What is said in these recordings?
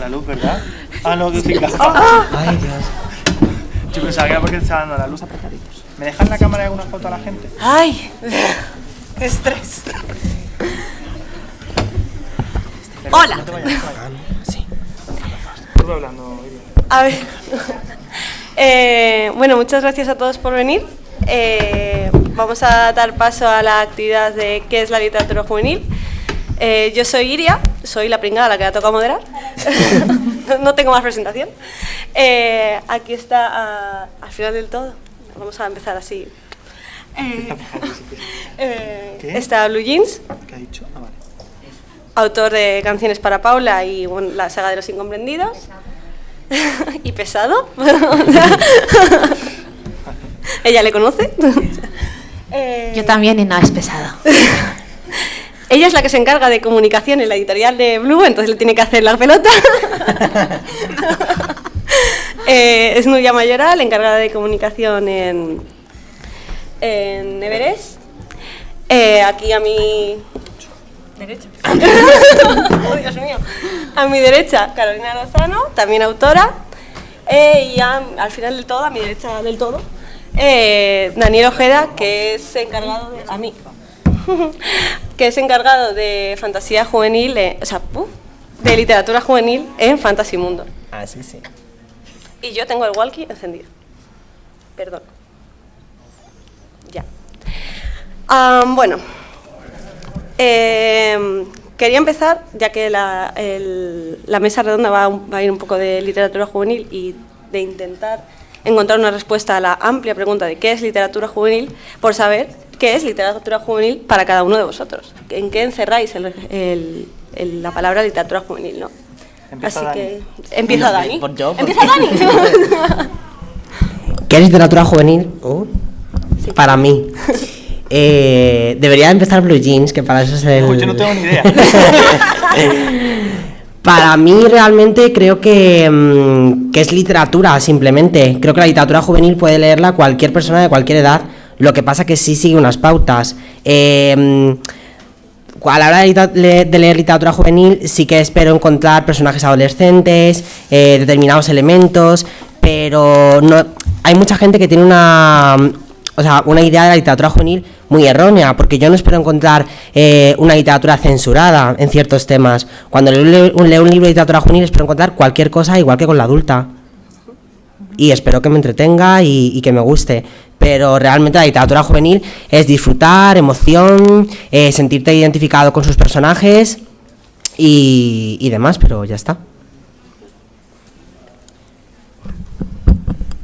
la luz, ¿verdad? Ah, no, que sin gafas. Ay, Dios. Yo pensaba que era porque estaba dando la luz apretaditos. ¿Me dejan la cámara y alguna foto a la gente? ¡Ay! ¡Qué estrés! Hola. No te vayas, no te vayas. Sí. Estuve hablando, Iria. A ver. Bueno, muchas gracias a todos por venir. Vamos a dar paso a la actividad de ¿qué es la literatura juvenil? Yo soy Iria, soy la pringada a la que le ha tocado moderar. No tengo más presentación. Aquí está al final del todo. Vamos a empezar así. Está Blue Jeans. ¿Qué ha dicho? Ah, vale. Autor de Canciones para Paula y bueno, la saga de los incomprendidos. Y pesado. Ella le conoce. Yo también y no es pesado. Ella es la que se encarga de comunicación en la editorial de Blue, entonces le tiene que hacer la pelota. Es Nuria Mayoral, encargada de comunicación en Everest. Aquí a mi derecha. Oh, Dios mío. A mi derecha, Carolina Lozano, también autora. Y al final del todo, a mi derecha del todo, Daniel Ojeda, que es encargado de... A mí. Que es encargado de fantasía juvenil, de literatura juvenil en Fantasy Mundo. Ah, sí, sí. Y yo tengo el walkie encendido. Perdón. Ya. Bueno. Quería empezar, ya que la mesa redonda va a ir un poco de literatura juvenil y de intentar encontrar una respuesta a la amplia pregunta de qué es literatura juvenil, por saber qué es literatura juvenil para cada uno de vosotros. ¿En qué encerráis la palabra literatura juvenil, no? Empieza Así Dani. que empieza Dani. Por yo, ¡Empieza Dani! ¿Qué es literatura juvenil? Sí. Para mí. Debería empezar Blue Jeans, que para eso es el... Uy, yo no tengo ni idea. Para mí realmente creo que es literatura, simplemente. Creo que la literatura juvenil puede leerla cualquier persona de cualquier edad. Lo que pasa que sí sigue unas pautas. A la hora de leer literatura juvenil sí que espero encontrar personajes adolescentes, determinados elementos, pero no, hay mucha gente que tiene una idea de la literatura juvenil muy errónea, porque yo no espero encontrar una literatura censurada en ciertos temas. Cuando leo un libro de literatura juvenil espero encontrar cualquier cosa igual que con la adulta. Y espero que me entretenga y que me guste. Pero realmente la literatura juvenil es disfrutar, emoción, sentirte identificado con sus personajes y demás, pero ya está.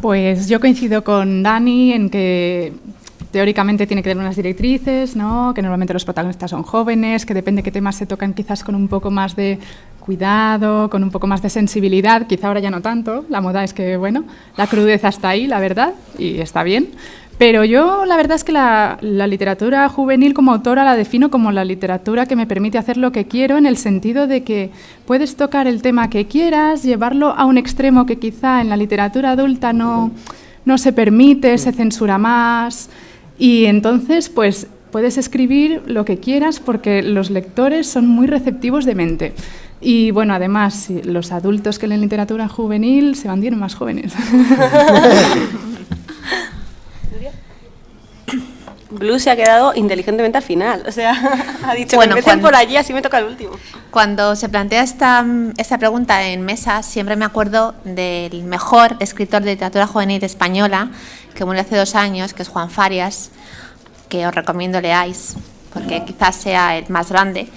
Pues yo coincido con Dani en que teóricamente tiene que tener unas directrices, ¿no? Que normalmente los protagonistas son jóvenes, que depende de qué temas se tocan quizás con un poco más de cuidado, con un poco más de sensibilidad, quizá ahora ya no tanto, la moda es que, bueno, la crudeza está ahí, la verdad, y está bien, pero yo la verdad es que la literatura juvenil como autora la defino como la literatura que me permite hacer lo que quiero, en el sentido de que puedes tocar el tema que quieras, llevarlo a un extremo que quizá en la literatura adulta no se permite, se censura más, y entonces pues puedes escribir lo que quieras porque los lectores son muy receptivos de mente. Y bueno, además, los adultos que leen literatura juvenil se mantienen más jóvenes. Blue se ha quedado inteligentemente al final. O sea, ha dicho, Bueno, que empecen por allí, así me toca el último. Cuando se plantea esta pregunta en mesa, siempre me acuerdo del mejor escritor de literatura juvenil española, que murió hace 2 años, que es Juan Farias, que os recomiendo leáis, porque quizás sea el más grande,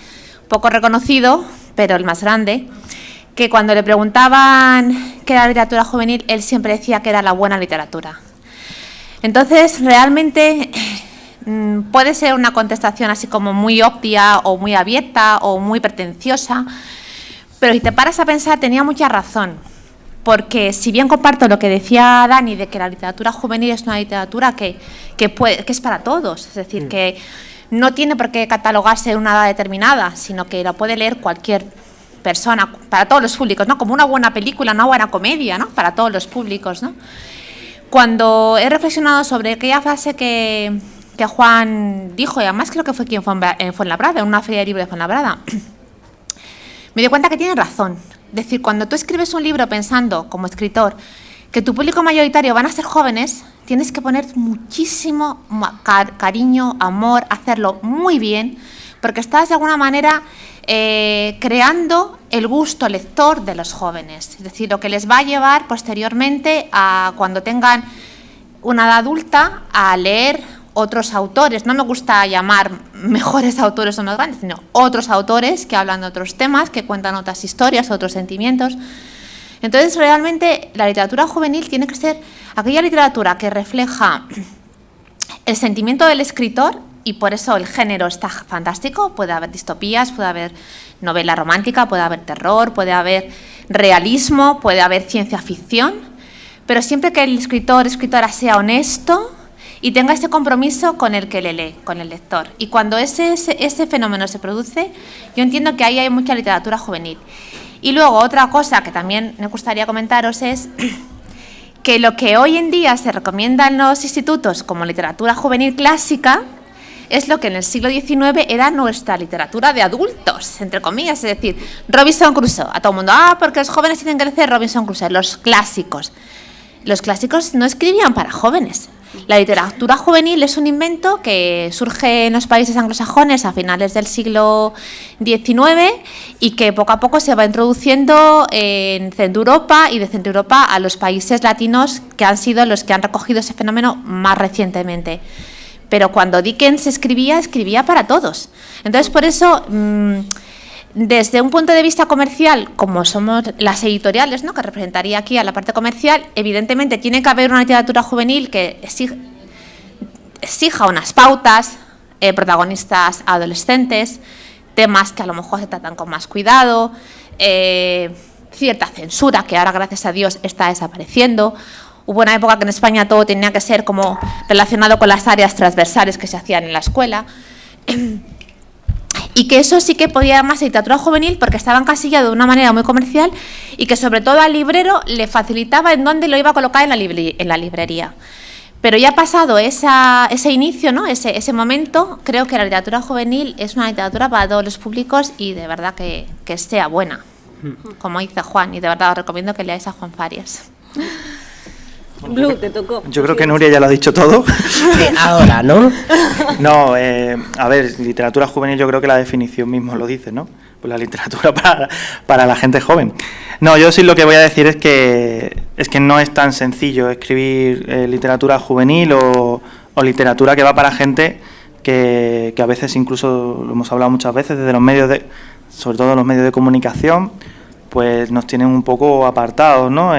poco reconocido, pero el más grande, que cuando le preguntaban qué era literatura juvenil, él siempre decía que era la buena literatura. Entonces, realmente puede ser una contestación así como muy obvia o muy abierta o muy pretenciosa, pero si te paras a pensar, tenía mucha razón, porque si bien comparto lo que decía Dani de que la literatura juvenil es una literatura que es para todos, es decir, que no tiene por qué catalogarse en una edad determinada, sino que la puede leer cualquier persona, para todos los públicos, ¿no? Como una buena película, una buena comedia, ¿no? Para todos los públicos, ¿no? Cuando he reflexionado sobre aquella frase que Juan dijo, y además creo que fue quien fue en Fuenlabrada, en una feria de libros de Fuenlabrada, me di cuenta que tiene razón. decir, cuando tú escribes un libro pensando, como escritor, que tu público mayoritario van a ser jóvenes, tienes que poner muchísimo cariño, amor, hacerlo muy bien, porque estás de alguna manera creando el gusto lector de los jóvenes. Es decir, lo que les va a llevar posteriormente a cuando tengan una edad adulta a leer otros autores. No me gusta llamar mejores autores o más grandes, sino otros autores que hablan de otros temas, que cuentan otras historias, otros sentimientos. Entonces, realmente, la literatura juvenil tiene que ser aquella literatura que refleja el sentimiento del escritor, y por eso el género está fantástico. Puede haber distopías, puede haber novela romántica, puede haber terror, puede haber realismo, puede haber ciencia ficción, pero siempre que el escritor o escritora sea honesto y tenga ese compromiso con el que le lee, con el lector. Y cuando ese fenómeno se produce, yo entiendo que ahí hay mucha literatura juvenil. Y luego otra cosa que también me gustaría comentaros es que lo que hoy en día se recomienda en los institutos como literatura juvenil clásica es lo que en el siglo XIX era nuestra literatura de adultos, entre comillas, es decir, Robinson Crusoe. A todo el mundo, porque los jóvenes tienen que leer Robinson Crusoe, los clásicos. Los clásicos no escribían para jóvenes. La literatura juvenil es un invento que surge en los países anglosajones a finales del siglo XIX y que poco a poco se va introduciendo en Centro Europa y de Centro Europa a los países latinos, que han sido los que han recogido ese fenómeno más recientemente. Pero cuando Dickens escribía para todos. Entonces, por eso, desde un punto de vista comercial, como somos las editoriales, ¿no?, que representaría aquí a la parte comercial, evidentemente tiene que haber una literatura juvenil que exija unas pautas, protagonistas adolescentes, temas que a lo mejor se tratan con más cuidado, cierta censura que ahora, gracias a Dios, está desapareciendo. Hubo una época que en España todo tenía que ser como relacionado con las áreas transversales que se hacían en la escuela. Y que eso sí que podía llamarse literatura juvenil porque estaba encasillado de una manera muy comercial y que sobre todo al librero le facilitaba en dónde lo iba a colocar en la librería. Pero ya pasado ese inicio, ¿no?, ese momento, creo que la literatura juvenil es una literatura para todos los públicos y de verdad que sea buena, como dice Juan, y de verdad os recomiendo que leáis a Juan Farias. Blue, te tocó. Yo creo que Nuria ya lo ha dicho todo. Ahora, ¿no? No, a ver, literatura juvenil yo creo que la definición mismo lo dice, ¿no? Pues la literatura para la gente joven. No, yo sí lo que voy a decir es que no es tan sencillo escribir literatura juvenil o literatura que va para gente que a veces, incluso lo hemos hablado muchas veces, desde los medios sobre todo los medios de comunicación, pues nos tienen un poco apartados, ¿no?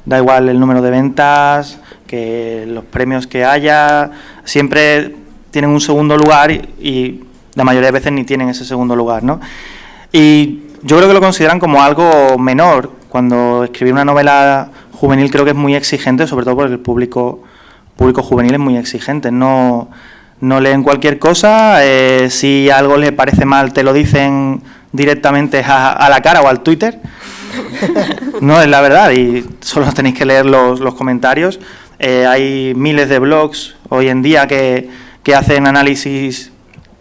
Da igual el número de ventas, que los premios que haya, siempre tienen un segundo lugar y la mayoría de veces ni tienen ese segundo lugar, ¿no? Y yo creo que lo consideran como algo menor. Cuando escribir una novela juvenil creo que es muy exigente, sobre todo porque el público juvenil es muy exigente, no leen cualquier cosa, si algo les parece mal te lo dicen directamente a la cara o al Twitter. No, es la verdad, y solo tenéis que leer los comentarios. Hay miles de blogs hoy en día que hacen análisis,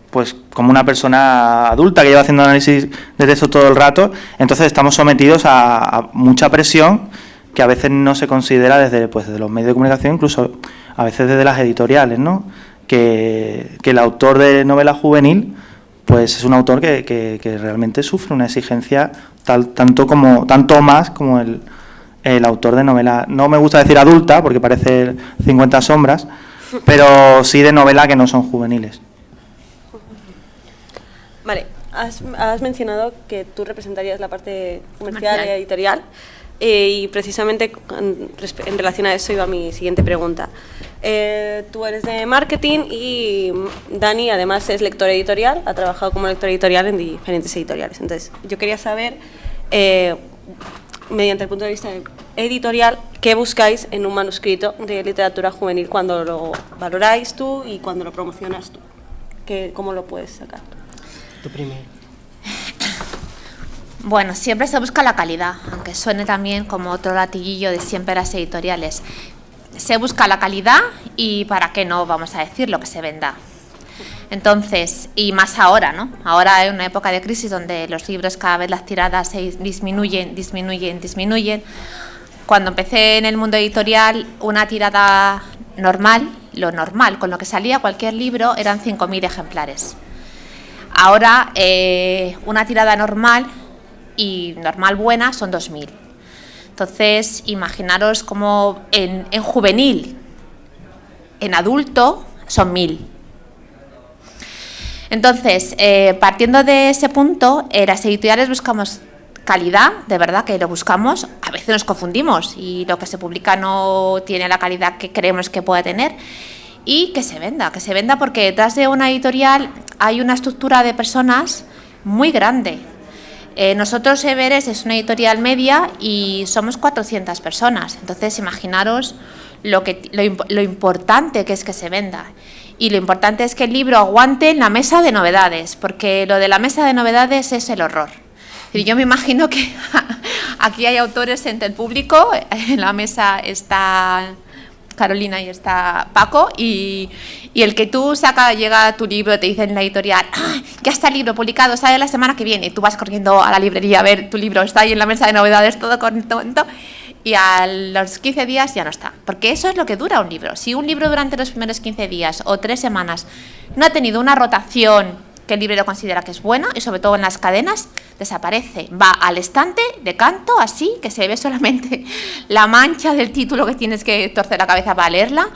pues como una persona adulta que lleva haciendo análisis de texto todo el rato. Entonces estamos sometidos a mucha presión que a veces no se considera desde los medios de comunicación, incluso a veces desde las editoriales, ¿no? Que el autor de novela juvenil pues es un autor que realmente sufre una exigencia tanto más como el autor de novela, no me gusta decir adulta porque parece 50 sombras, pero sí de novela que no son juveniles. Vale, has mencionado que tú representarías la parte comercial y editorial, y precisamente en relación a eso iba mi siguiente pregunta. Tú eres de marketing y Dani además es lector editorial, ha trabajado como lector editorial en diferentes editoriales. Entonces, yo quería saber, mediante el punto de vista editorial, ¿qué buscáis en un manuscrito de literatura juvenil cuando lo valoráis tú y cuando lo promocionas tú? ¿Cómo lo puedes sacar? Tú primero. Bueno, siempre se busca la calidad, aunque suene también como otro latiguillo de siempre las editoriales. Se busca la calidad y para qué no, vamos a decir, lo que se venda. Entonces, y más ahora, ¿no? Ahora hay una época de crisis donde los libros cada vez las tiradas se disminuyen. Cuando empecé en el mundo editorial, una tirada normal, lo normal, con lo que salía cualquier libro, eran 5.000 ejemplares. Ahora, una tirada normal y normal buena son 2.000. Entonces, imaginaros cómo en juvenil, en adulto, son 1.000. Entonces, partiendo de ese punto, las editoriales buscamos calidad, de verdad que lo buscamos. A veces nos confundimos y lo que se publica no tiene la calidad que creemos que puede tener. Y que se venda porque detrás de una editorial hay una estructura de personas muy grande. Nosotros, Everest, es una editorial media y somos 400 personas. Entonces, imaginaros lo importante que es que se venda. Y lo importante es que el libro aguante en la mesa de novedades, porque lo de la mesa de novedades es el horror. Y yo me imagino que aquí hay autores entre el público, en la mesa está Carolina y está Paco, y el que tú llega tu libro, te dice en la editorial, ya está el libro publicado, sale la semana que viene, y tú vas corriendo a la librería a ver tu libro, está ahí en la mesa de novedades, todo contento, y a los 15 días ya no está, porque eso es lo que dura un libro. Si un libro durante los primeros 15 días o 3 semanas no ha tenido una rotación que el librero considera que es buena, y sobre todo en las cadenas, desaparece, va al estante de canto, así, que se ve solamente la mancha del título que tienes que torcer la cabeza para leerla,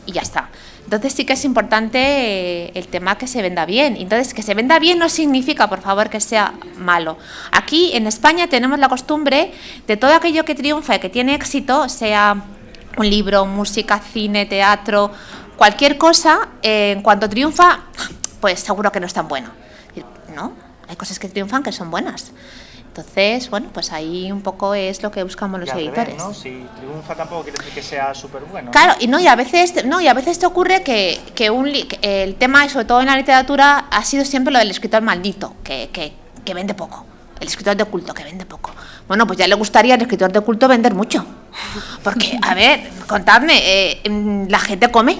y ya está. Entonces sí que es importante el tema que se venda bien. Entonces, que se venda bien no significa, por favor, que sea malo. Aquí en España tenemos la costumbre de todo aquello que triunfa y que tiene éxito, sea un libro, música, cine, teatro, cualquier cosa, en cuanto triunfa, pues seguro que no es tan bueno. No, hay cosas que triunfan que son buenas. Entonces, bueno, pues ahí un poco es lo que buscamos los editores. Revés, ¿no? Si triunfa tampoco quiere decir que sea súper bueno. Claro, y a veces te ocurre que el tema, y sobre todo en la literatura, ha sido siempre lo del escritor maldito, que vende poco. El escritor de culto, que vende poco. Bueno, pues ya le gustaría al escritor de culto vender mucho. Porque, a ver, contadme, la gente come.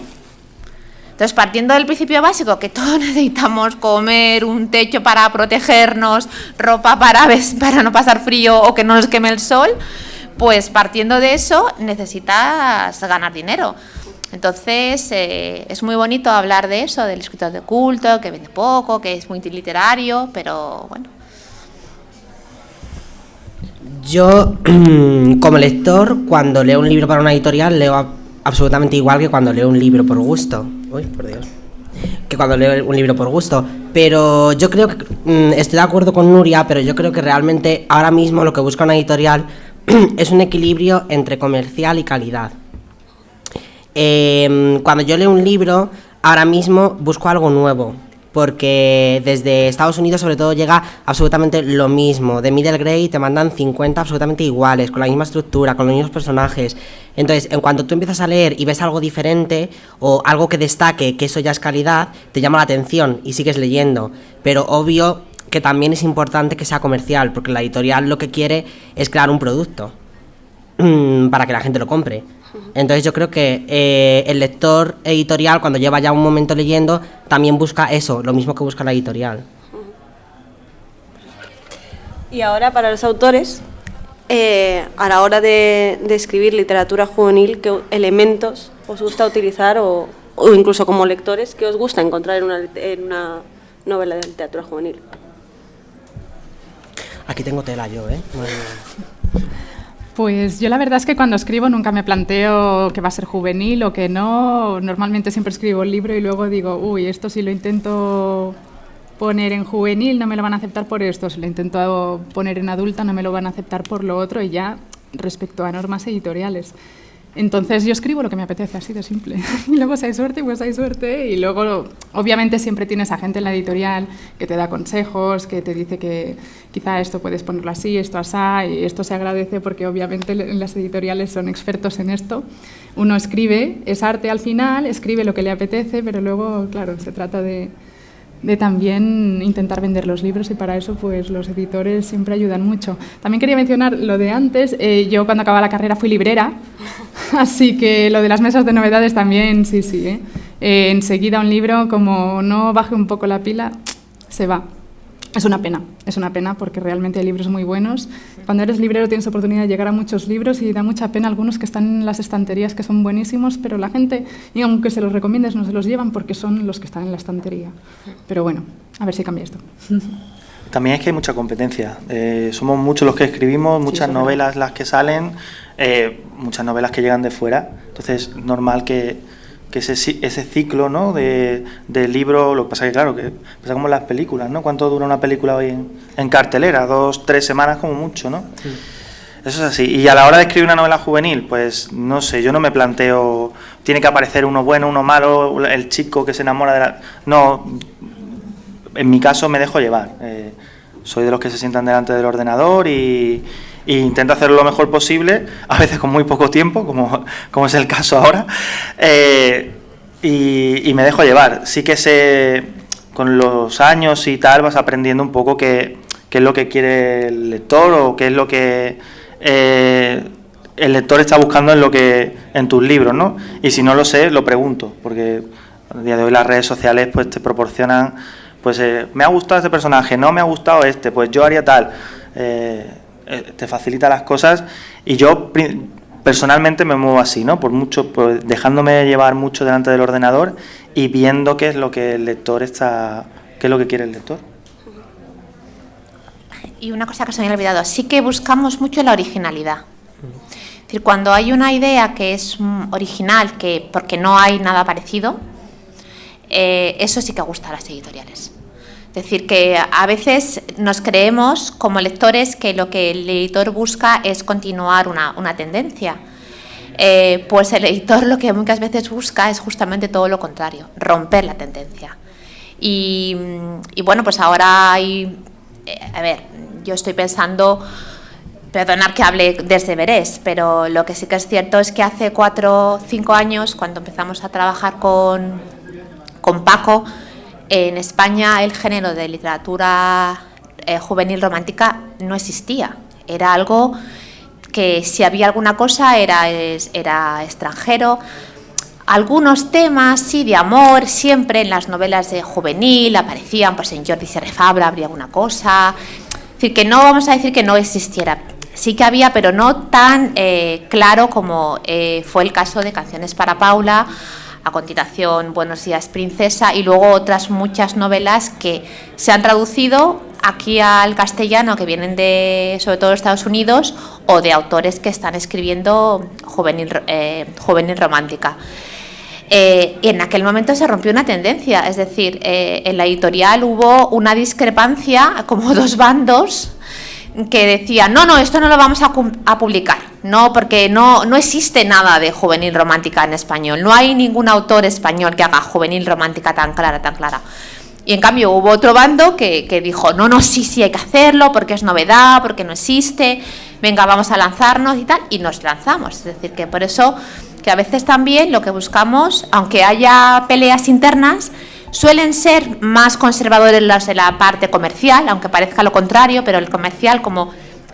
Entonces, partiendo del principio básico, que todos necesitamos comer, un techo para protegernos, ropa para no pasar frío o que no nos queme el sol, pues partiendo de eso necesitas ganar dinero. Entonces, es muy bonito hablar de eso, del escritor de culto, que vende poco, que es muy literario, pero bueno. Yo, como lector, cuando leo un libro para una editorial, leo absolutamente igual que cuando leo un libro por gusto. Uy, por Dios. Que cuando leo un libro por gusto. Pero yo creo que, estoy de acuerdo con Nuria, pero yo creo que realmente ahora mismo lo que busca una editorial es un equilibrio entre comercial y calidad. Cuando yo leo un libro, ahora mismo busco algo nuevo, porque desde Estados Unidos sobre todo llega absolutamente lo mismo. De Middle Grade te mandan 50 absolutamente iguales, con la misma estructura, con los mismos personajes. Entonces, en cuanto tú empiezas a leer y ves algo diferente o algo que destaque, que eso ya es calidad, te llama la atención y sigues leyendo. Pero obvio que también es importante que sea comercial, porque la editorial lo que quiere es crear un producto para que la gente lo compre. Entonces yo creo que el lector editorial, cuando lleva ya un momento leyendo, también busca eso, lo mismo que busca la editorial. Y ahora, para los autores, a la hora de escribir literatura juvenil, ¿qué elementos os gusta utilizar o incluso como lectores, qué os gusta encontrar en una novela de literatura juvenil? Aquí tengo tela yo, ¿eh? Pues yo la verdad es que cuando escribo nunca me planteo que va a ser juvenil o que no. Normalmente siempre escribo el libro y luego digo, uy, esto si lo intento poner en juvenil no me lo van a aceptar por esto, si lo intento poner en adulta no me lo van a aceptar por lo otro, y ya respecto a normas editoriales. Entonces yo escribo lo que me apetece, así de simple. Y luego si hay suerte, pues hay suerte. Y luego, obviamente, siempre tienes a gente en la editorial que te da consejos, que te dice que quizá esto puedes ponerlo así, esto asá, y esto se agradece porque obviamente las editoriales son expertos en esto. Uno escribe, es arte al final, escribe lo que le apetece, pero luego, claro, se trata de también intentar vender los libros, y para eso pues los editores siempre ayudan mucho. También quería mencionar lo de antes, yo cuando acababa la carrera fui librera, así que lo de las mesas de novedades también, sí, enseguida un libro, como no baje un poco la pila, se va. Es una pena porque realmente hay libros muy buenos. Cuando eres librero tienes oportunidad de llegar a muchos libros y da mucha pena algunos que están en las estanterías que son buenísimos, pero la gente, y aunque se los recomiendes, no se los llevan porque son los que están en la estantería. Pero bueno, a ver si cambia esto. También es que hay mucha competencia. Somos muchos los que escribimos, muchas novelas las que salen, muchas novelas que llegan de fuera. Entonces es normal que ese ciclo, ¿no?, de libro, lo que pasa que claro, que pasa como en las películas, ¿no? ¿Cuánto dura una película hoy en cartelera? 2, 3 semanas como mucho, ¿no? Sí. Eso es así. Y a la hora de escribir una novela juvenil, pues no sé, yo no me planteo, tiene que aparecer uno bueno, uno malo, el chico que se enamora de la... No, en mi caso me dejo llevar. Soy de los que se sientan delante del ordenador y intento hacerlo lo mejor posible, a veces con muy poco tiempo, como es el caso ahora, y me dejo llevar. Sí que con los años y tal vas aprendiendo un poco qué es lo que quiere el lector o qué es lo que el lector está buscando en tus libros, ¿no? Y si no lo sé, lo pregunto, porque a día de hoy las redes sociales pues te proporcionan, pues me ha gustado este personaje, no me ha gustado este, pues yo haría tal. Te facilita las cosas y yo personalmente me muevo así, ¿no? Pues dejándome llevar mucho delante del ordenador y viendo qué es lo que el lector qué es lo que quiere el lector. Y una cosa que se me había olvidado, sí que buscamos mucho la originalidad. Es decir, cuando hay una idea que es original, porque no hay nada parecido, eso sí que gusta a las editoriales. Es decir, que a veces nos creemos como lectores que lo que el editor busca es continuar una tendencia. Pues el editor lo que muchas veces busca es justamente todo lo contrario, romper la tendencia. Y bueno, pues ahora hay... a ver, yo estoy pensando... Perdonar que hable desde Verés, pero lo que sí que es cierto es que hace 4 o 5 años, cuando empezamos a trabajar con Paco, en España el género de literatura juvenil romántica no existía. Era algo que si había alguna cosa era extranjero. Algunos temas, sí, de amor, siempre en las novelas de juvenil aparecían, pues en Jordi Serra Fabra habría alguna cosa. Es decir, que no vamos a decir que no existiera. Sí que había, pero no tan claro como fue el caso de Canciones para Paula, a continuación Buenos días, princesa, y luego otras muchas novelas que se han traducido aquí al castellano, que vienen sobre todo de Estados Unidos, o de autores que están escribiendo juvenil romántica. Y en aquel momento se rompió una tendencia, es decir, en la editorial hubo una discrepancia, como 2 bandos, que decían, no, esto no lo vamos a publicar, no, porque no existe nada de juvenil romántica en español, no hay ningún autor español que haga juvenil romántica tan clara, tan clara. Y en cambio hubo otro bando que dijo, no, sí hay que hacerlo, porque es novedad, porque no existe, venga, vamos a lanzarnos y tal, y nos lanzamos. Es decir, que por eso, que a veces también lo que buscamos, aunque haya peleas internas, suelen ser más conservadores los de la parte comercial, aunque parezca lo contrario, pero el comercial, como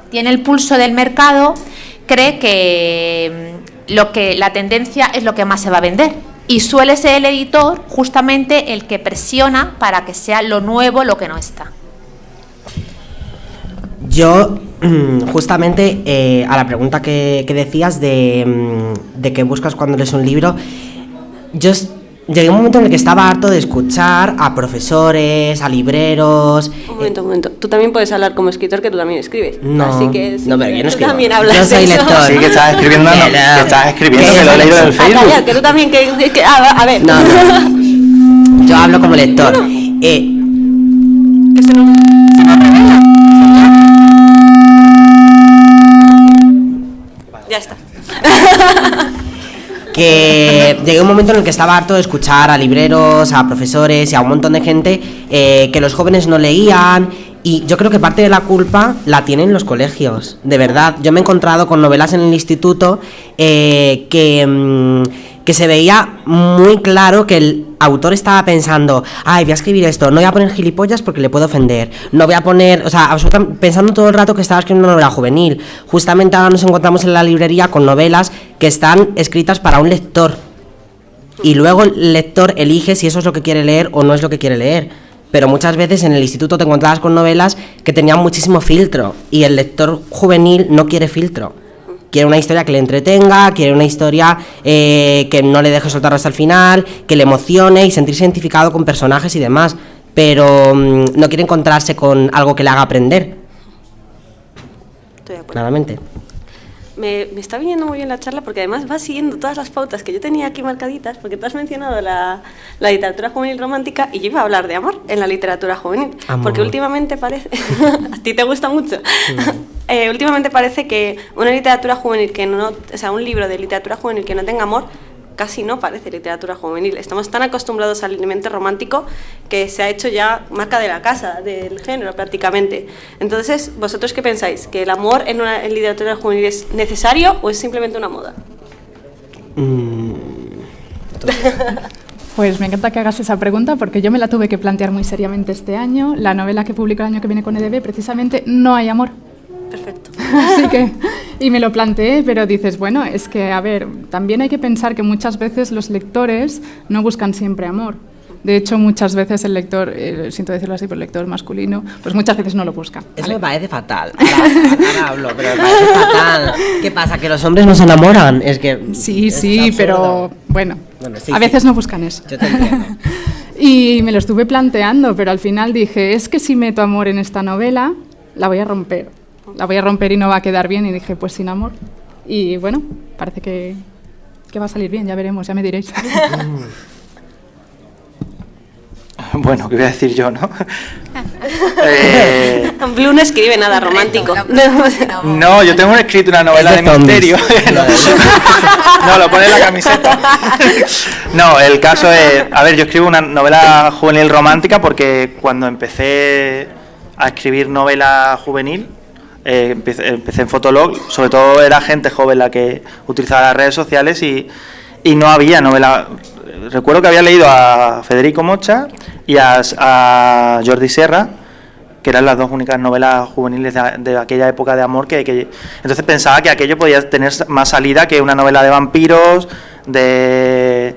tiene el pulso del mercado, cree que la tendencia es lo que más se va a vender. Y suele ser el editor justamente el que presiona para que sea lo nuevo lo que no está. Yo, justamente, a la pregunta que decías de qué buscas cuando lees un libro, yo llegué a un momento en el que estaba harto de escuchar a profesores, a libreros... Un momento. Tú también puedes hablar como escritor, que tú también escribes. No, así que no, pero yo no escribo. También hablas yo soy de eso. lector. Sí, que estás escribiendo, que lo he leído en el Facebook. Calla, que tú también, a ver. No. Yo hablo como lector. Que se nos revela. Ya está. Que llegué a un momento en el que estaba harto de escuchar a libreros, a profesores y a un montón de gente que los jóvenes no leían, y yo creo que parte de la culpa la tienen los colegios, de verdad. Yo me he encontrado con novelas en el instituto que se veía muy claro que el autor estaba pensando, voy a escribir esto, no voy a poner gilipollas porque le puedo ofender, no voy a poner, absolutamente pensando todo el rato que estaba escribiendo una novela juvenil. Justamente ahora nos encontramos en la librería con novelas que están escritas para un lector. y luego el lector elige si eso es lo que quiere leer o no es lo que quiere leer. Pero muchas veces en el instituto te encontrabas con novelas que tenían muchísimo filtro y el lector juvenil no quiere filtro. Quiere una historia que le entretenga, quiere una historia que no le deje soltar hasta el final, que le emocione y sentirse identificado con personajes y demás, pero no quiere encontrarse con algo que le haga aprender. Estoy de acuerdo. Claramente. Me está viniendo muy bien la charla porque además va siguiendo todas las pautas que yo tenía aquí marcaditas, porque tú has mencionado la literatura juvenil romántica y yo iba a hablar de amor en la literatura juvenil, Amor. porque últimamente parece, a ti te gusta mucho, últimamente parece que una literatura juvenil que no, o sea, un libro de literatura juvenil que no tenga amor casi no parece literatura juvenil. Estamos tan acostumbrados al elemento romántico que se ha hecho ya marca de la casa, del género prácticamente. Entonces, ¿vosotros qué pensáis? ¿Que el amor en literatura juvenil es necesario o es simplemente una moda? Pues me encanta que hagas esa pregunta porque yo me la tuve que plantear muy seriamente este año. La novela que publico el año que viene con EDB, precisamente, no hay amor. Perfecto. Así que, y me lo planteé, pero dices, bueno, es que, a ver, también hay que pensar que muchas veces los lectores no buscan siempre amor. De hecho, muchas veces el lector, siento decirlo así, pero el lector masculino, pues muchas veces no lo busca. Eso me parece fatal. Ahora hablo, pero me parece fatal. ¿Qué pasa? ¿Que los hombres no se enamoran? Es que... Sí, es sí, absurdo. pero bueno, Sí, a veces no buscan eso. Yo te entiendo. Y me lo estuve planteando, pero al final dije, es que si meto amor en esta novela, la voy a romper. La voy a romper y no va a quedar bien. Y dije, pues sin amor. Y bueno, parece que va a salir bien, ya veremos, ya me diréis. Bueno, ¿qué voy a decir yo, no? Blue no escribe nada romántico. No, yo tengo escrito una novela Es de de zombies. misterio. No, lo pone en la camiseta. No, el caso es... A ver, yo escribo una novela juvenil romántica porque cuando empecé a escribir novela juvenil, empecé en Fotolog, sobre todo era gente joven la que utilizaba las redes sociales y no había novela. Recuerdo que había leído a Federico Mocha y a Jordi Serra, que eran las dos únicas novelas juveniles de aquella época de amor que entonces pensaba que aquello podía tener más salida que una novela de vampiros, de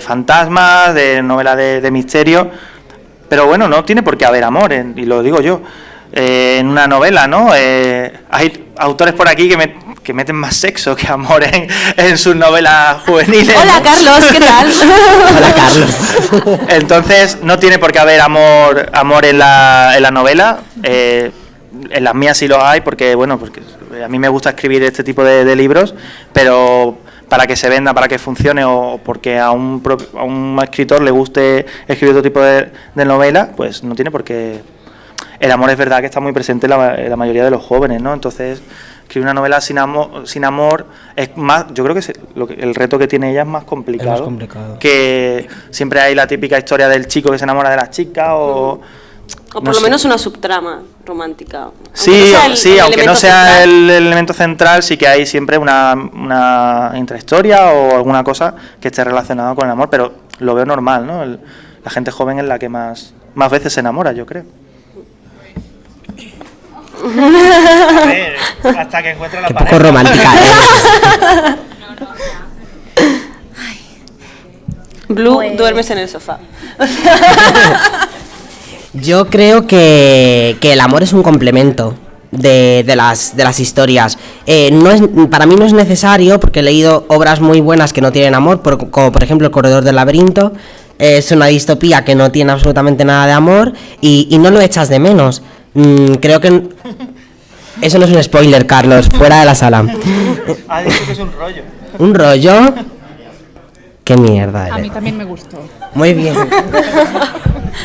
fantasmas, de novela de misterio, pero bueno, no tiene por qué haber amor, y lo digo yo, en una novela, ¿no? Hay autores por aquí que meten más sexo que amor en sus novelas juveniles. Hola, ¿no? Carlos, ¿qué tal? Hola, Carlos. Entonces no tiene por qué haber amor en la novela. En las mías sí lo hay porque a mí me gusta escribir este tipo de libros, pero para que se venda, para que funcione o porque a un escritor le guste escribir otro tipo de novela, pues no tiene por qué. El amor es verdad que está muy presente en la mayoría de los jóvenes, ¿no? Entonces, escribir una novela sin amor es más, yo creo que el reto que tiene ella es más complicado. Es más complicado. Que siempre hay la típica historia del chico que se enamora de la chica o O por no lo sé. menos una subtrama romántica. Sí, Aunque aunque no elemento sea central. el elemento central, sí que hay siempre una intrahistoria o alguna cosa que esté relacionada con el amor, pero lo veo normal, ¿no? La gente joven es la que más veces se enamora, yo creo. A ver, hasta que encuentre la Qué poco romántica Blue, Pues- duermes en el sofá. Yo creo que el amor es un complemento de las historias. Para mí no es necesario, porque he leído obras muy buenas que no tienen amor, como por ejemplo El corredor del laberinto. Es una distopía que no tiene absolutamente nada de amor y no lo echas de menos. Creo que... Eso no es un spoiler, Carlos, fuera de la sala. Ha dicho que es un rollo. ¿Un rollo? Qué mierda A mí eres. también me gustó. Muy bien.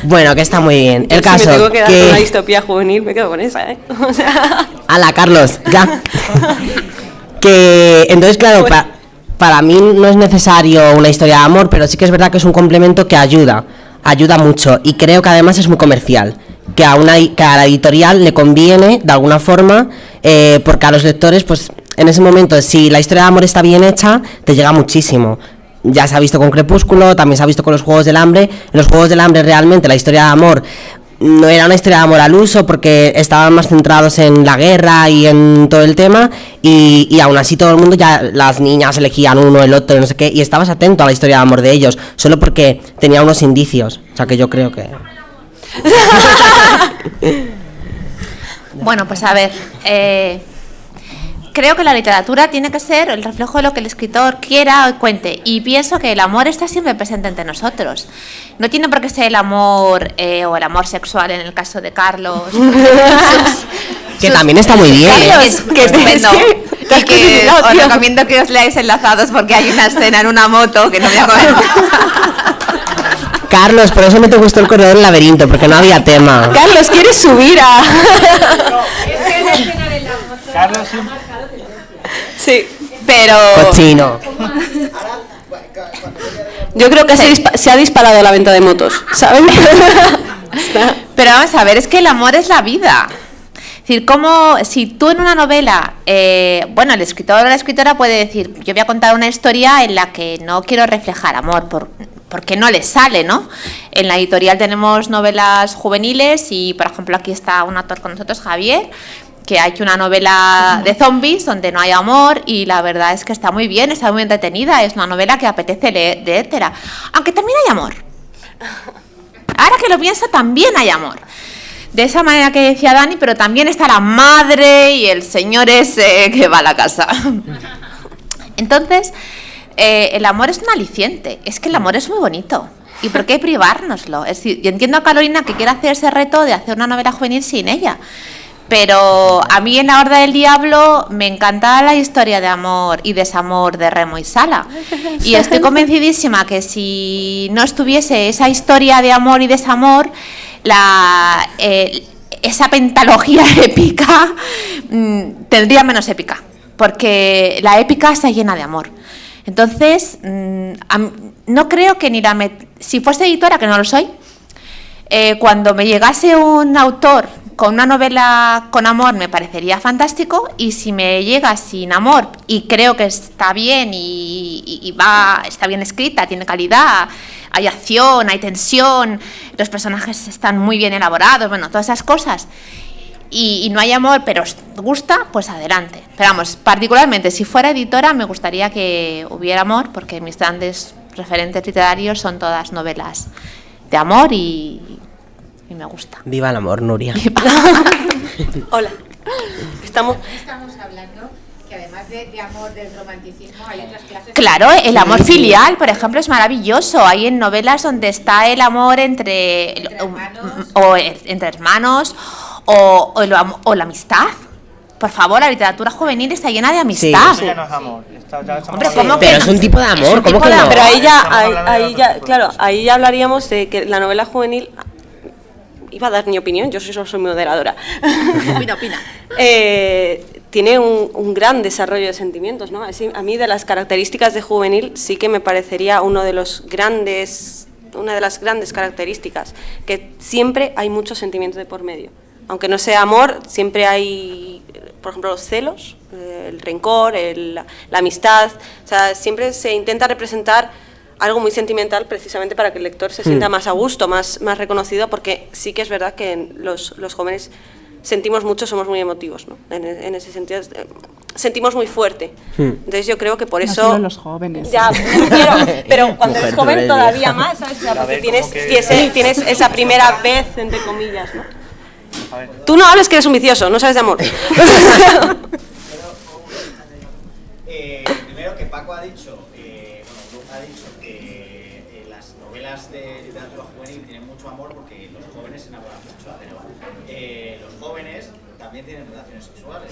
Bueno, que está muy bien. El Si caso me tengo que dar con una que... distopía juvenil, me quedo con esa, ¿eh? O sea, ¡Hala, Carlos! ¡Ya! Que... Entonces, claro, para mí no es necesario una historia de amor, pero sí que es verdad que es un complemento que ayuda mucho, y creo que además es muy comercial, que a la editorial le conviene de alguna forma, porque a los lectores, pues en ese momento, si la historia de amor está bien hecha, te llega muchísimo. Ya se ha visto con Crepúsculo, también se ha visto con los Juegos del Hambre. En los Juegos del Hambre realmente la historia de amor no era una historia de amor al uso porque estaban más centrados en la guerra y en todo el tema y aún así todo el mundo, ya las niñas elegían uno, el otro, no sé qué, y estabas atento a la historia de amor de ellos, solo porque tenía unos indicios, o sea que yo creo que... Bueno, pues a ver, creo que la literatura tiene que ser el reflejo de lo que el escritor quiera o cuente, y pienso que el amor está siempre presente entre nosotros. No tiene por qué ser el amor o el amor sexual en el caso de Carlos. Que también está muy bien. Que estupendo. Y que os recomiendo que os leáis Enlazados porque hay una escena en una moto que no voy a comentar. Carlos, por eso no te gustó el corredor del laberinto, porque no había tema. Carlos, ¿quieres subir a...? Carlos siempre... Sí, pero... Cochino. Yo creo que se ha disparado la venta de motos, ¿saben? Pero vamos a ver, es que el amor es la vida. Es decir, como si tú en una novela, bueno, el escritor o la escritora puede decir, yo voy a contar una historia en la que no quiero reflejar amor, porque no le sale, ¿no? En la editorial tenemos novelas juveniles y, por ejemplo, aquí está un autor con nosotros, Javier, que ha hecho una novela de zombies donde no hay amor y la verdad es que está muy bien, está muy entretenida, es una novela que apetece leértela, aunque también hay amor. Ahora que lo pienso, también hay amor. De esa manera que decía Dani, pero también está la madre y el señor ese que va a la casa. Entonces, el amor es un aliciente, es que el amor es muy bonito. ¿Y por qué privárnoslo? Es decir, yo entiendo a Carolina que quiere hacer ese reto de hacer una novela juvenil sin ella. Pero a mí en La Horda del Diablo me encanta la historia de amor y desamor de Remo y Sala. Y estoy convencidísima que si no estuviese esa historia de amor y desamor, esa pentalogía épica tendría menos épica, porque la épica está llena de amor. Entonces, no creo que si fuese editora, que no lo soy, cuando me llegase un autor con una novela con amor me parecería fantástico, y si me llega sin amor y creo que está bien está bien escrita, tiene calidad, hay acción, hay tensión, los personajes están muy bien elaborados, bueno, todas esas cosas, y no hay amor pero os gusta, pues adelante. Pero vamos, particularmente si fuera editora me gustaría que hubiera amor, porque mis grandes referentes literarios son todas novelas de amor y me gusta. Viva el amor, Nuria. Hola. Estamos hablando que además de amor, del romanticismo, hay otras clases... Claro, el amor filial, por ejemplo, es maravilloso. Hay en novelas donde está el amor entre hermanos o la amistad. Por favor, la literatura juvenil está llena de amistad. Eso ya no es amor. Hombre, ¿cómo Pero que es un tipo de amor, ¿cómo que no? Pero ahí ya, claro, ahí ya hablaríamos de que la novela juvenil... Iba a dar mi opinión, yo solo soy moderadora. Opina. Tiene un gran desarrollo de sentimientos, ¿no? A mí de las características de juvenil sí que me parecería una de las grandes características, que siempre hay muchos sentimientos de por medio. Aunque no sea amor, siempre hay, por ejemplo, los celos, el rencor, la amistad. O sea, siempre se intenta representar algo muy sentimental precisamente para que el lector se sienta más a gusto, más reconocido, porque sí que es verdad que los jóvenes sentimos mucho, somos muy emotivos, ¿no? En ese sentido, sentimos muy fuerte. Entonces yo creo que por eso... No solo los jóvenes. Ya, pero cuando eres joven todavía más, ¿sabes? O sea, porque tienes esa primera vez, entre comillas, ¿no? Tú no hables que eres un vicioso, no sabes de amor. Primero que Paco ha dicho que las novelas de literatura juvenil tienen mucho amor porque los jóvenes se enamoran mucho, pero los jóvenes también tienen relaciones sexuales.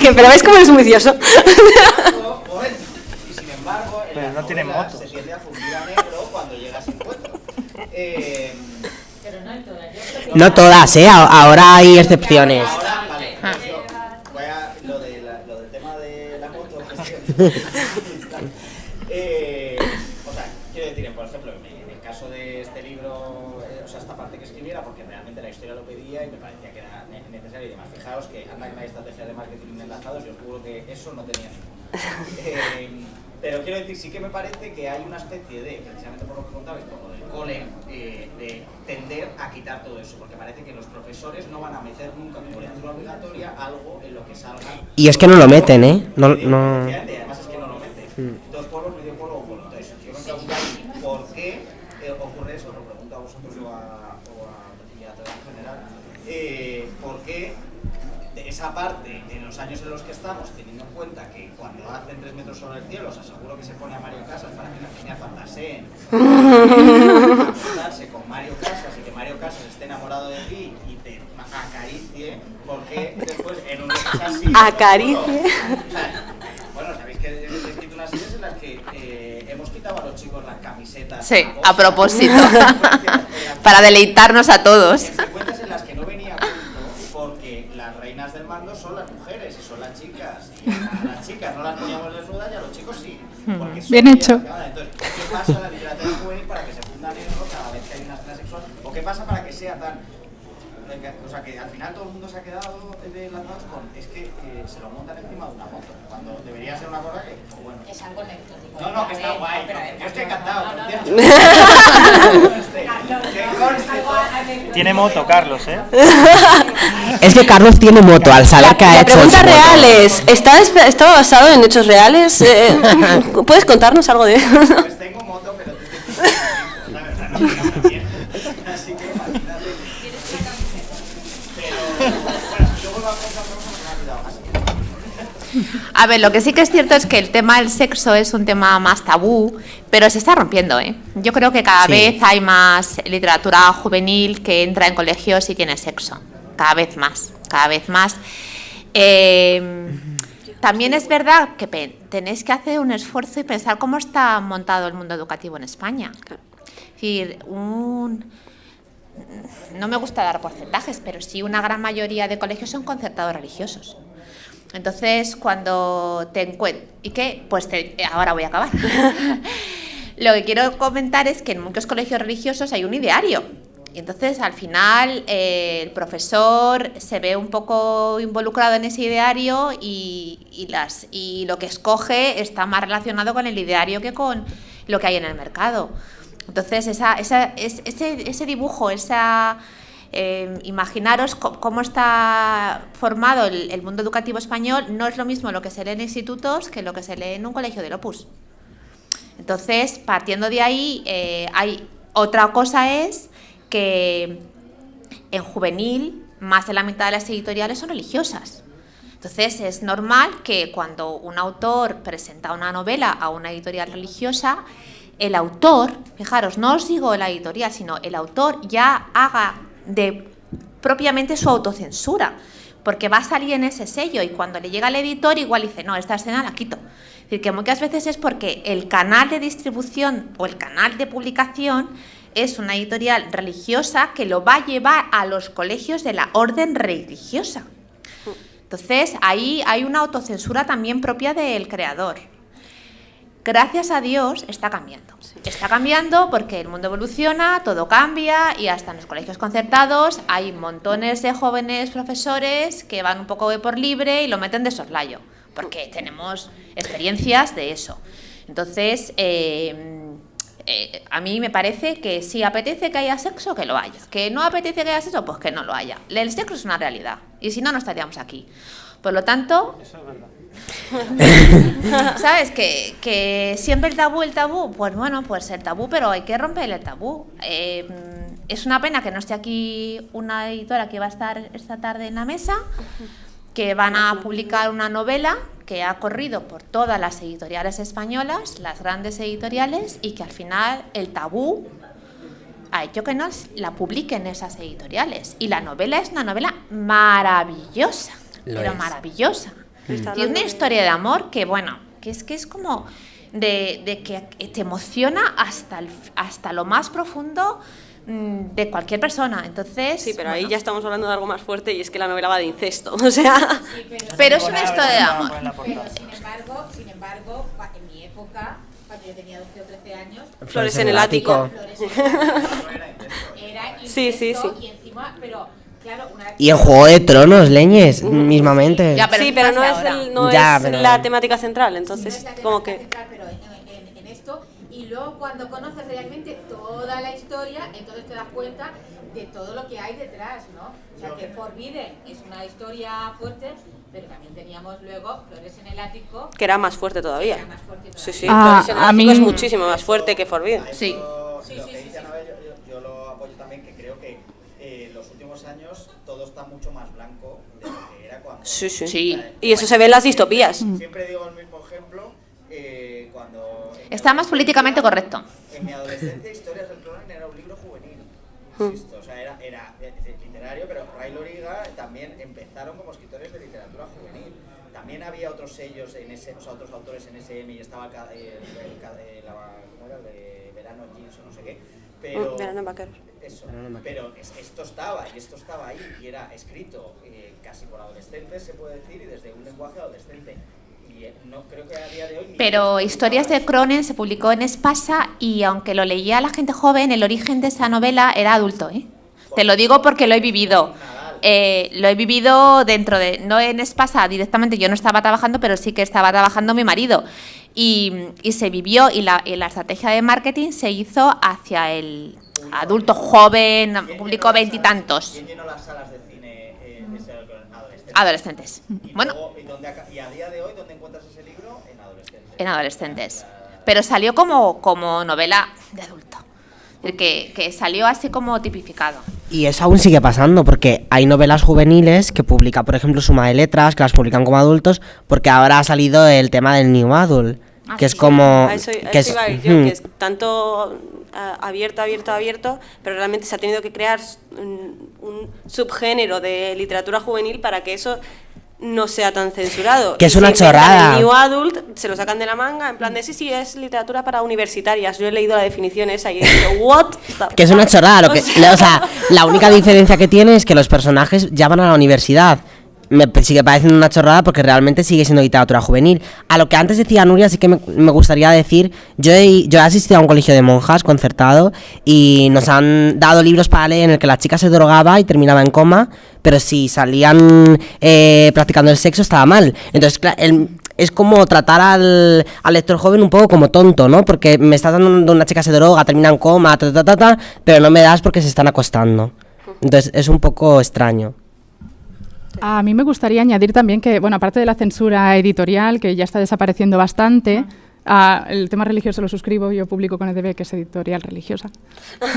Pero ¿ves cómo eres un vicioso? Y sin embargo, en pero las no tienen novelas motos. se tiende a fundir a negro cuando llega ese encuentro. No todas, ahora hay excepciones. Ahora, vale, voy a lo del tema de la moto. O sea, quiero decir, por ejemplo, en el caso de este libro, o sea, esta parte que escribiera, porque realmente la historia lo pedía y me parecía que era necesario y demás. Fijaos que anda que no hay estrategias de marketing enlazados y os juro que eso no tenía ninguna. Pero quiero decir, sí que me parece que hay una especie de, precisamente por lo que contabais, por lo del cole, de tender a quitar todo eso, porque parece que los profesores no van a meter nunca como lectura obligatoria algo en lo que salga. Y es que no lo meten, ¿eh? No. Además es que no lo meten. Dos pueblos, medio pueblo o pueblo. Entonces, yo me pregunto por qué ocurre eso, lo pregunto a vosotros o a todos en general, por qué esa parte, en los años en los que estamos, teniendo en cuenta que cuando hacen 3 metros sobre el cielo, os aseguro que se pone a Mario Casas para que las niñas fantaseen, acostarse con Mario Casas y que Mario Casas esté enamorado de ti y te acaricie, porque después en un así... Acaricie. Bueno, sabéis que he escrito unas series en las que hemos quitado a los chicos las camisetas. Sí, a propósito. Para deleitarnos a todos. Secuencias en las que no venía a cuento porque las reinas del mando son las mujeres y son las chicas. Y a las chicas no las poníamos desnudas y a los chicos sí. Porque Bien hecho. Entonces, ¿qué pasa en la literatura juvenil para que se fundan eso cada vez que hay una escena sexual? ¿O qué pasa para que sea tan...? O sea, que al final todo el mundo se ha quedado lanzados con... Es que se lo montan encima de una moto, cuando debería ser una cosa que... Pues bueno. Es algo anecdótico. No, que está guay. Yo estoy encantado. Tiene moto, Carlos, ¿eh? Es que Carlos tiene moto al saber que ha La hecho pregunta su moto. real es, ¿está basado en hechos reales? ¿Puedes contarnos algo de...? Pues tengo moto, pero te estoy la verdad, no tengo una mierda. Así que imagínate. Pero, bueno, yo vuelvo a contar una cosa que me ha olvidado. Así que... A ver, lo que sí que es cierto es que el tema del sexo es un tema más tabú, pero se está rompiendo, ¿eh? Yo creo que cada vez hay más literatura juvenil que entra en colegios y tiene sexo. Cada vez más, cada vez más. También es verdad que tenéis que hacer un esfuerzo y pensar cómo está montado el mundo educativo en España. Es decir, no me gusta dar porcentajes, pero sí una gran mayoría de colegios son concertados religiosos. Entonces, cuando te encuentras... ¿Y qué? Pues ahora voy a acabar. Lo que quiero comentar es que en muchos colegios religiosos hay un ideario. Y entonces, al final, el profesor se ve un poco involucrado en ese ideario y lo que escoge está más relacionado con el ideario que con lo que hay en el mercado. Entonces, ese dibujo, imaginaros cómo está formado el mundo educativo español, no es lo mismo lo que se lee en institutos que lo que se lee en un colegio del Opus. Entonces, partiendo de ahí, hay otra cosa es que en juvenil más de la mitad de las editoriales son religiosas. Entonces, es normal que cuando un autor presenta una novela a una editorial religiosa, el autor, fijaros, no os digo la editorial, sino el autor ya haga propiamente su autocensura, porque va a salir en ese sello y cuando le llega al editor igual dice, no, esta escena la quito. Es decir, que muchas veces es porque el canal de distribución o el canal de publicación es una editorial religiosa que lo va a llevar a los colegios de la orden religiosa. Entonces, ahí hay una autocensura también propia del creador. Gracias a Dios está cambiando. Está cambiando porque el mundo evoluciona, todo cambia y hasta en los colegios concertados hay montones de jóvenes profesores que van un poco de por libre y lo meten de soslayo, porque tenemos experiencias de eso. Entonces, a mí me parece que si apetece que haya sexo, que lo haya. Que no apetece que haya sexo, pues que no lo haya. El sexo es una realidad y si no, no estaríamos aquí. Por lo tanto... Eso es verdad. ¿Sabes? Que siempre el tabú, pues bueno, pues el tabú, pero hay que romper el tabú. Es una pena que no esté aquí una editora que va a estar esta tarde en la mesa, que van a publicar una novela que ha corrido por todas las editoriales españolas, las grandes editoriales, y que al final el tabú ha hecho que nos la publiquen esas editoriales. Y la novela es una novela maravillosa, maravillosa. Tiene una historia de amor que, bueno, que es como de que te emociona hasta lo más profundo de cualquier persona. Entonces, sí, pero ahí ya estamos hablando de algo más fuerte y es que la novela va de incesto, o sea... Sí, pero es una historia de amor. Pero sin embargo, en mi época, cuando yo tenía 12 o 13 años... Flores en el ático. Flores en el ático. Era Sí. incesto y encima, pero... Claro, una Y en Juego de Tronos, leñes, mismamente. Ya, pero sí, ¿qué pero no pasa es, ahora? no Ya, es pero- la temática central, entonces No es la como temática que... central, pero en esto, y luego cuando conoces realmente toda la historia, entonces te das cuenta de todo lo que hay detrás, ¿no? O sea, que Forbidden es una historia fuerte, pero también teníamos luego Flores en el Ático, que era más fuerte todavía. que era más fuerte todavía. Sí, sí, Ah, Flores en el a Ático mí- es muchísimo más fuerte que Forbidden. Sí. Lo que dice Anabel, yo lo apoyo también, que creo que los últimos años todo está mucho más blanco de lo que era cuando... Sí, sí. Sí. Y eso se ve en las distopías. Siempre digo el mismo ejemplo, cuando... en mi Está más adolescencia- políticamente correcto. En mi adolescencia, Historias del Cronen era un libro juvenil. Insisto, o sea, era literario, pero Ray Loriga también empezaron como escritores de literatura juvenil. También había otros sellos, o sea, otros autores en SM, y estaba ¿cómo era? El de Verano Jeans o no sé qué. Pero, Verano en Vaqueros. eso, pero esto estaba ahí, y era escrito casi por adolescentes, se puede decir, y desde un lenguaje adolescente. Y no creo que a día de hoy... Pero Historias de Cronen se publicó en Espasa y aunque lo leía la gente joven, el origen de esa novela era adulto, ¿eh? Te lo digo porque lo he vivido. Lo he vivido dentro de... No en Espasa directamente, yo no estaba trabajando, pero sí que estaba trabajando mi marido. Y se vivió y la estrategia de marketing se hizo hacia el adulto joven, público veintitantos. ¿Quién llenó las salas de cine adolescentes? Adolescentes. Bueno, Y a día de hoy, ¿dónde encuentras ese libro? En adolescentes. en adolescentes. Pero salió como novela de adulto. Es decir, que salió así como tipificado. Y eso aún sigue pasando, porque hay novelas juveniles que publica, por ejemplo, Suma de Letras, que las publican como adultos, porque ahora ha salido el tema del New Adult, Ah, que sí, es como... A eso que es, iba a ir yo, que es tanto abierto, pero realmente se ha tenido que crear un subgénero de literatura juvenil para que eso no sea tan censurado. Que es Y una se inventan chorrada. El New Adult, se lo sacan de la manga, en plan de sí, es literatura para universitarias. Yo he leído la definición esa y he dicho, ¿what? Que es una chorrada, O sea, o sea, la única diferencia que tiene es que los personajes ya van a la universidad. Me sigue pareciendo una chorrada porque realmente sigue siendo literatura juvenil. A lo que antes decía Nuria, sí que me gustaría decir, yo he asistido a un colegio de monjas concertado y nos han dado libros para leer en el que la chica se drogaba y terminaba en coma, pero si salían practicando el sexo estaba mal. Entonces, es como tratar al lector joven un poco como tonto, ¿no? Porque me estás dando una chica se droga, termina en coma, pero no me das porque se están acostando. Entonces, es un poco extraño. A mí me gustaría añadir también que, bueno, aparte de la censura editorial, que ya está desapareciendo bastante, el tema religioso lo suscribo, yo publico con EDB, que es editorial religiosa,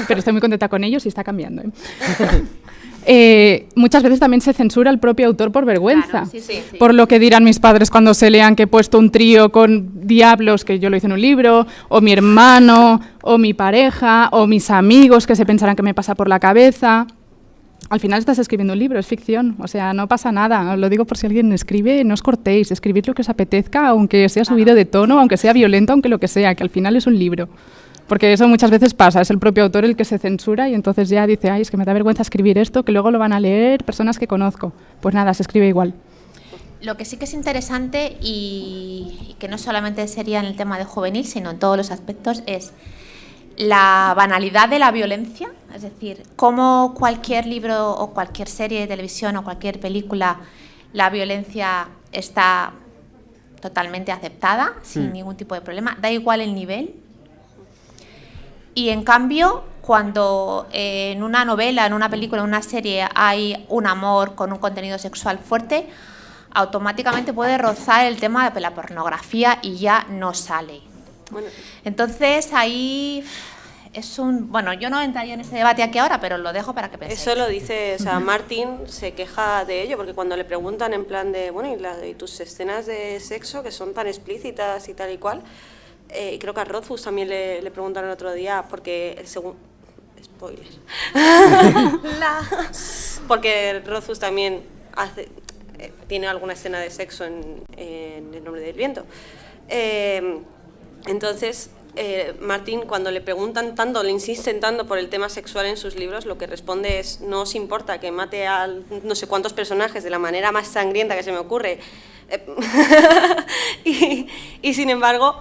pero estoy muy contenta con ellos y está cambiando. Muchas veces también se censura al propio autor por vergüenza, Claro, sí, sí. por lo que dirán mis padres cuando se lean que he puesto un trío con diablos, que yo lo hice en un libro, o mi hermano, o mi pareja, o mis amigos que se pensarán que me pasa por la cabeza. Al final estás escribiendo un libro, es ficción, o sea, no pasa nada. Os lo digo por si alguien escribe, no os cortéis, escribid lo que os apetezca, aunque sea subido de tono, aunque sea violento, aunque lo que sea, que al final es un libro. Porque eso muchas veces pasa, es el propio autor el que se censura y entonces ya dice, ay, es que me da vergüenza escribir esto, que luego lo van a leer personas que conozco. Pues nada, se escribe igual. Lo que sí que es interesante y que no solamente sería en el tema de juvenil, sino en todos los aspectos, es la banalidad de la violencia, es decir, cómo cualquier libro o cualquier serie de televisión o cualquier película, la violencia está totalmente aceptada, sin ningún tipo de problema, da igual el nivel. Y en cambio, cuando en una novela, en una película, en una serie hay un amor con un contenido sexual fuerte, automáticamente puede rozar el tema de la pornografía y ya no sale. bueno, Entonces ahí es un... Bueno, yo no entraría en ese debate aquí ahora, pero lo dejo para que penséis. eso lo dice, o sea, Martin se queja de ello, porque cuando le preguntan en plan de, bueno, y tus escenas de sexo, que son tan explícitas y tal y cual, y creo que a Rothfuss también le preguntaron el otro día, porque el segundo... Spoiler. Porque Rothfuss también tiene alguna escena de sexo en El nombre del viento. Entonces, Martin, cuando le preguntan tanto, le insisten tanto por el tema sexual en sus libros, lo que responde es, no os importa que mate a no sé cuántos personajes de la manera más sangrienta que se me ocurre. Y sin embargo,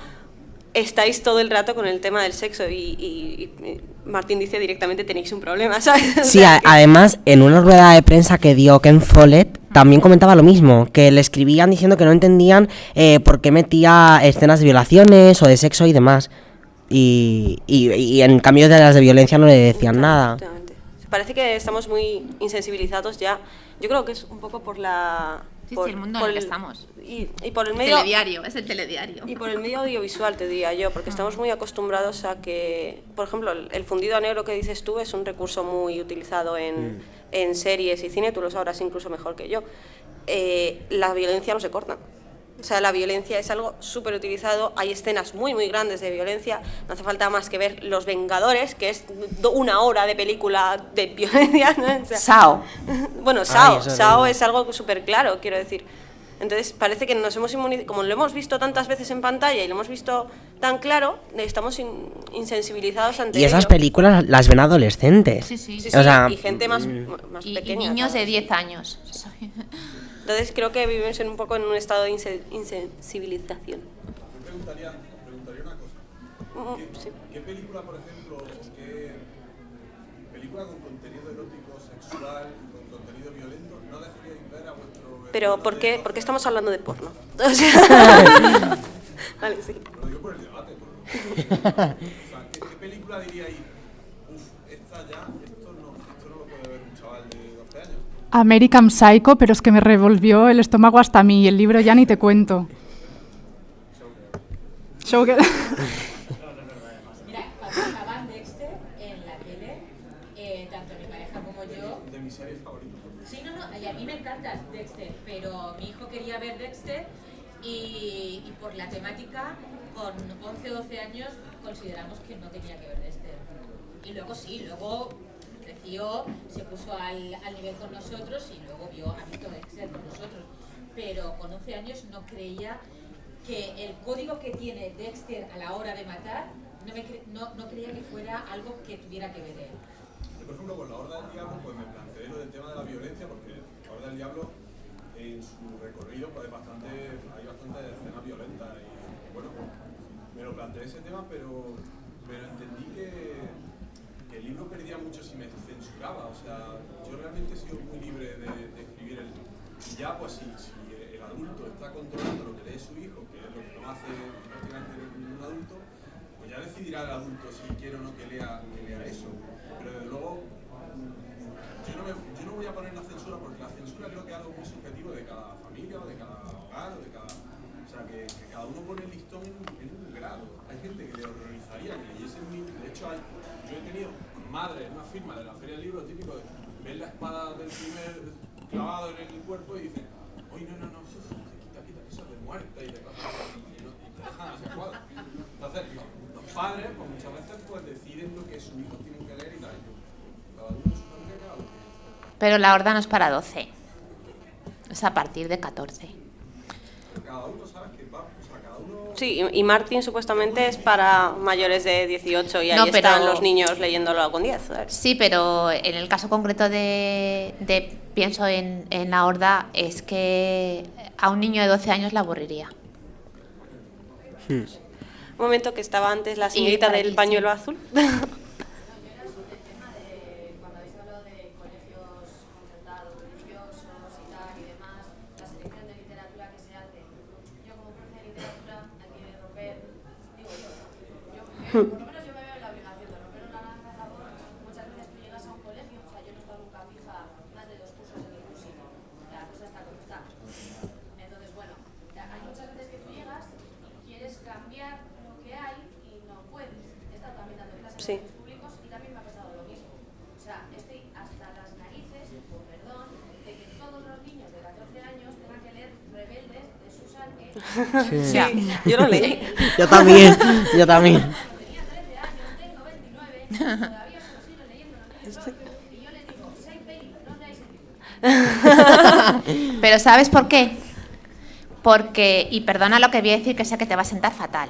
estáis todo el rato con el tema del sexo y Martín dice directamente tenéis un problema, ¿sabes? O Sí, sea, además, en una rueda de prensa que dio Ken Follett, también comentaba lo mismo, que le escribían diciendo que no entendían por qué metía escenas de violaciones o de sexo y demás. Y en cambio de las de violencia no le decían nada. Efectivamente. Parece que estamos muy insensibilizados ya. Yo creo que es un poco por la... Sí, por- sí, el mundo en por el que estamos. Y por el medio... Telediario, es el telediario. Y por el medio audiovisual, te diría yo, porque estamos muy acostumbrados a que, por ejemplo, el fundido a negro que dices tú es un recurso muy utilizado en series y cine, tú lo sabrás incluso mejor que yo. La violencia no se corta. O sea, la violencia es algo súper utilizado, hay escenas muy, muy grandes de violencia, no hace falta más que ver Los Vengadores, que es 1 hora de película de violencia, ¿no? O sea, Sao. bueno, Ay, Sao es algo súper claro, quiero decir. Entonces, parece que nos hemos inmunizado, como lo hemos visto tantas veces en pantalla y lo hemos visto tan claro, estamos insensibilizados ante Y esas ello. películas las ven adolescentes. Sí, sí. Sí, O sí, sea, y gente más Y pequeña. niños de ¿sabes? 10 años. Entonces, creo que vivimos un poco en un estado de insensibilización. Os preguntaría una cosa. Sí. ¿Qué película, por ejemplo, o qué película con contenido erótico, sexual, con contenido violento, no dejaríais ver a vuestro... Pero, ¿por qué estamos hablando de porno? O sea... Vale, sí. Lo digo por el debate. O sea, ¿qué película diríais, esta ya, esto no lo puede ver un chaval de 12 años? American Psycho, pero es que me revolvió el estómago hasta a mí y el libro ya ni te cuento. Showgirl. Mira, cuando estaban Dexter en la tele, tanto mi pareja como yo... De mis series favoritas. Sí, no, y a mí me encanta Dexter, pero mi hijo quería ver Dexter y por la temática, con 11 o 12 años, consideramos que no tenía que ver Dexter. Y luego sí, luego creció, se puso al nivel con nosotros y luego ha visto Dexter con nosotros. Pero con 11 años no creía que el código que tiene Dexter a la hora de matar, no creía que fuera algo que tuviera que ver él. Yo, por ejemplo, con La Horda del Diablo, pues me planteé lo del tema de la violencia, porque La Horda del Diablo, en su recorrido, pues hay bastante escenas violentas. Y bueno, me lo planteé ese tema, pero entendí que el libro perdía mucho si me censuraba. O sea, yo realmente he sido muy libre de escribir el... Ya, pues si el adulto está controlando lo que lee su hijo, que es lo que no hace prácticamente ningún adulto, pues ya decidirá el adulto si quiere o no que lea eso. Pero desde luego, yo no voy a poner la censura, porque la censura creo que es algo muy subjetivo de cada familia o de cada hogar, o sea, que cada uno pone el listón en un grado. Hay gente que le horrorizaría que leyese el libro. De hecho, yo he tenido madre en una firma de la Feria del Libro, típico de ver la espada del primer clavado en el cuerpo y dicen, oye, no, quita, que eso es de muerte y de cosas así, y te dejan así cuadro. Entonces, los padres, pues muchas veces, pues deciden lo que sus hijos tienen que leer y tal. Cada uno su familia, cada uno. Pero la horda no es para 12. Es a partir de 14. Cada uno, ¿sabes? Que va, o sea, cada uno... Sí, y Martin supuestamente es para mayores de 18 y ahí No, pero- están los niños leyéndolo con 10. ¿sabes? Sí, pero en el caso concreto de pienso en la horda, es que a un niño de 12 años le aburriría. Un momento que estaba antes la señorita para del aquí, pañuelo sí. azul. Cuando habéis hablado de colegios concertados, religiosos y tal y demás, la selección de literatura que se hace. Yo como profe de literatura, aquí de romper, digo por lo menos yo me veo en la obligación de romper una lanza a favor. Muchas veces tú llegas a un colegio, o sea, yo no he estado nunca fija más de 2 cursos en ningún sitio. La cosa está como está. Entonces, bueno, hay muchas veces que tú llegas y quieres cambiar lo que hay y no puedes. He estado también dando clases Sí. en públicos y también me ha pasado lo mismo. O sea, estoy hasta las narices, perdón, de que todos los niños de 14 años tengan que leer Rebeldes de Susan E. Ya. Yo lo leí. Yo también. Tenía 13 años, tengo 29, todavía se lo siguen leyendo los niños. Y yo les digo, seis pelis, no leáis el libro. Pero ¿sabes por qué? Porque, y perdona lo que voy a decir, que sé que te va a sentar fatal.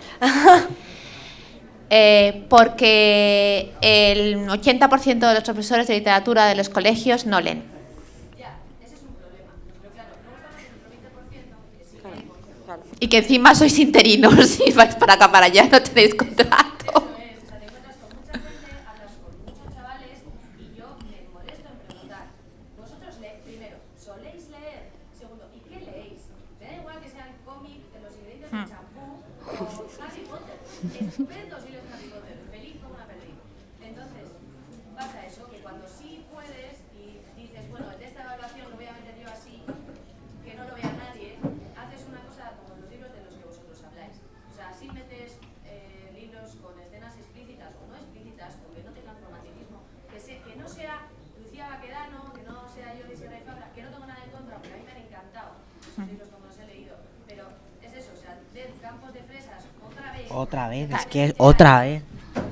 Porque el 80% de los profesores de literatura de los colegios no leen. Ya, ese es un problema. Pero claro, luego estamos en otro 20% que sí leen. Claro. Y que encima sois interinos y vais para acá para allá, no tenéis contrato. Eso es, o sea, te encuentras con mucha gente, hablas con eso, que cuando sí puedes y dices, bueno, de esta evaluación lo voy a meter yo así, que no lo vea nadie, haces una cosa como los libros de los que vosotros habláis. O sea, si metes libros con escenas explícitas o no explícitas, o que no tengan cromatismo, que no sea Lucía Baquedano, que no sea yo de Sierra y Fabra, que no tengo nada en contra, porque a mí me han encantado esos libros como los he leído, pero es eso, o sea, de Campos de Fresas Otra vez, es que otra vez.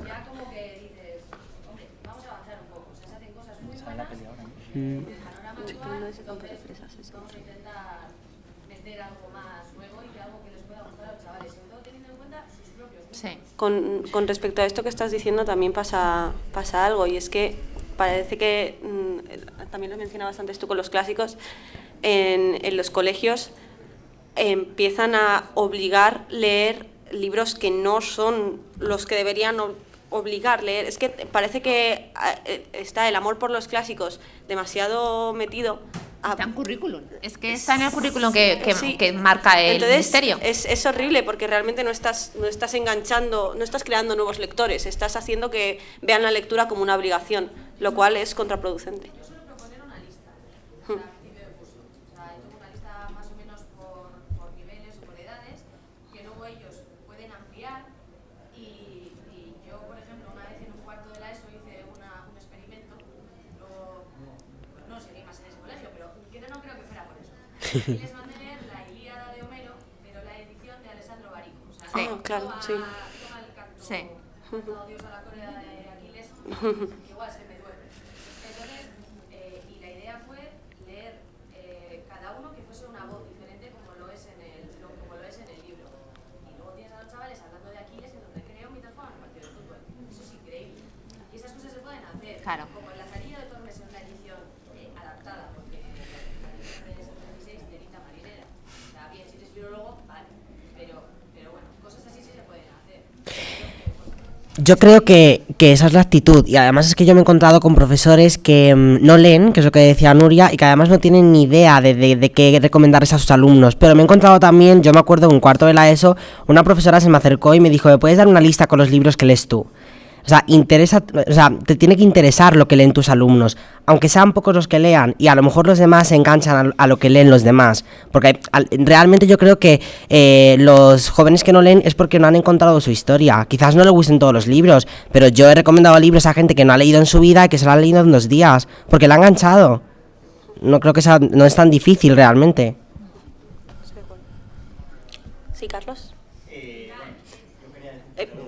ya como que dices, hombre, vamos a avanzar un poco, o sea, se hacen cosas muy buenas, el panorama actual, entonces vamos a intentar meter algo más nuevo y que algo que les pueda gustar a los chavales, sobre todo teniendo en cuenta sus propios gustos. Sí. Con respecto a esto que estás diciendo también pasa algo, y es que parece que, también lo mencionabas antes tú con los clásicos, en los colegios empiezan a obligar leer libros que no son los que deberían obligar leer. Es que parece que está el amor por los clásicos demasiado metido. Está en currículum. Es que está en el currículum que Sí. que marca el Entonces, ministerio. Es horrible porque realmente no estás enganchando, no estás creando nuevos lectores, estás haciendo que vean la lectura como una obligación, lo cual es contraproducente. Yo suelo proponer una lista al principio de curso. O sea, yo tengo una lista más o menos por niveles o por edades, que luego ellos pueden ampliar. Y yo, por ejemplo, una vez en un cuarto de la ESO hice un experimento, luego pues no seguí más en ese colegio, pero no creo que fuera por eso. Y les mandé leer la Ilíada de Homero, pero la edición de Alessandro Barico. O sea, Sí. Claro, sí. toma el canto, Sí. Dios a la cólera de Aquiles, que igual se me duerme. Entonces, y la idea fue leer cada uno que fuese una voz diferente como lo es en el libro. Y luego tienes a los chavales hablando de Aquiles en donde creo mientras juegan un partido de fútbol. Eso es increíble. Y esas cosas se pueden hacer. Claro. Como el Lazarillo de Tormes en una edición adaptada, porque la edición de 76 de Rita Marinera. O sea, bien, si eres filólogo, vale. Pero bueno, cosas así sí se pueden hacer. Yo creo que esa es la actitud, y además es que yo me he encontrado con profesores que no leen, que es lo que decía Nuria, y que además no tienen ni idea de qué recomendarles a sus alumnos. Pero me he encontrado también, yo me acuerdo en un cuarto de la ESO, una profesora se me acercó y me dijo, ¿me puedes dar una lista con los libros que lees tú? O sea, te tiene que interesar lo que leen tus alumnos, aunque sean pocos los que lean, y a lo mejor los demás se enganchan a lo que leen los demás. Porque realmente yo creo que los jóvenes que no leen es porque no han encontrado su historia. Quizás no le gusten todos los libros, pero yo he recomendado libros a gente que no ha leído en su vida y que se lo ha leído en 2 días, porque la ha enganchado. No creo que no es tan difícil realmente. Sí, Carlos.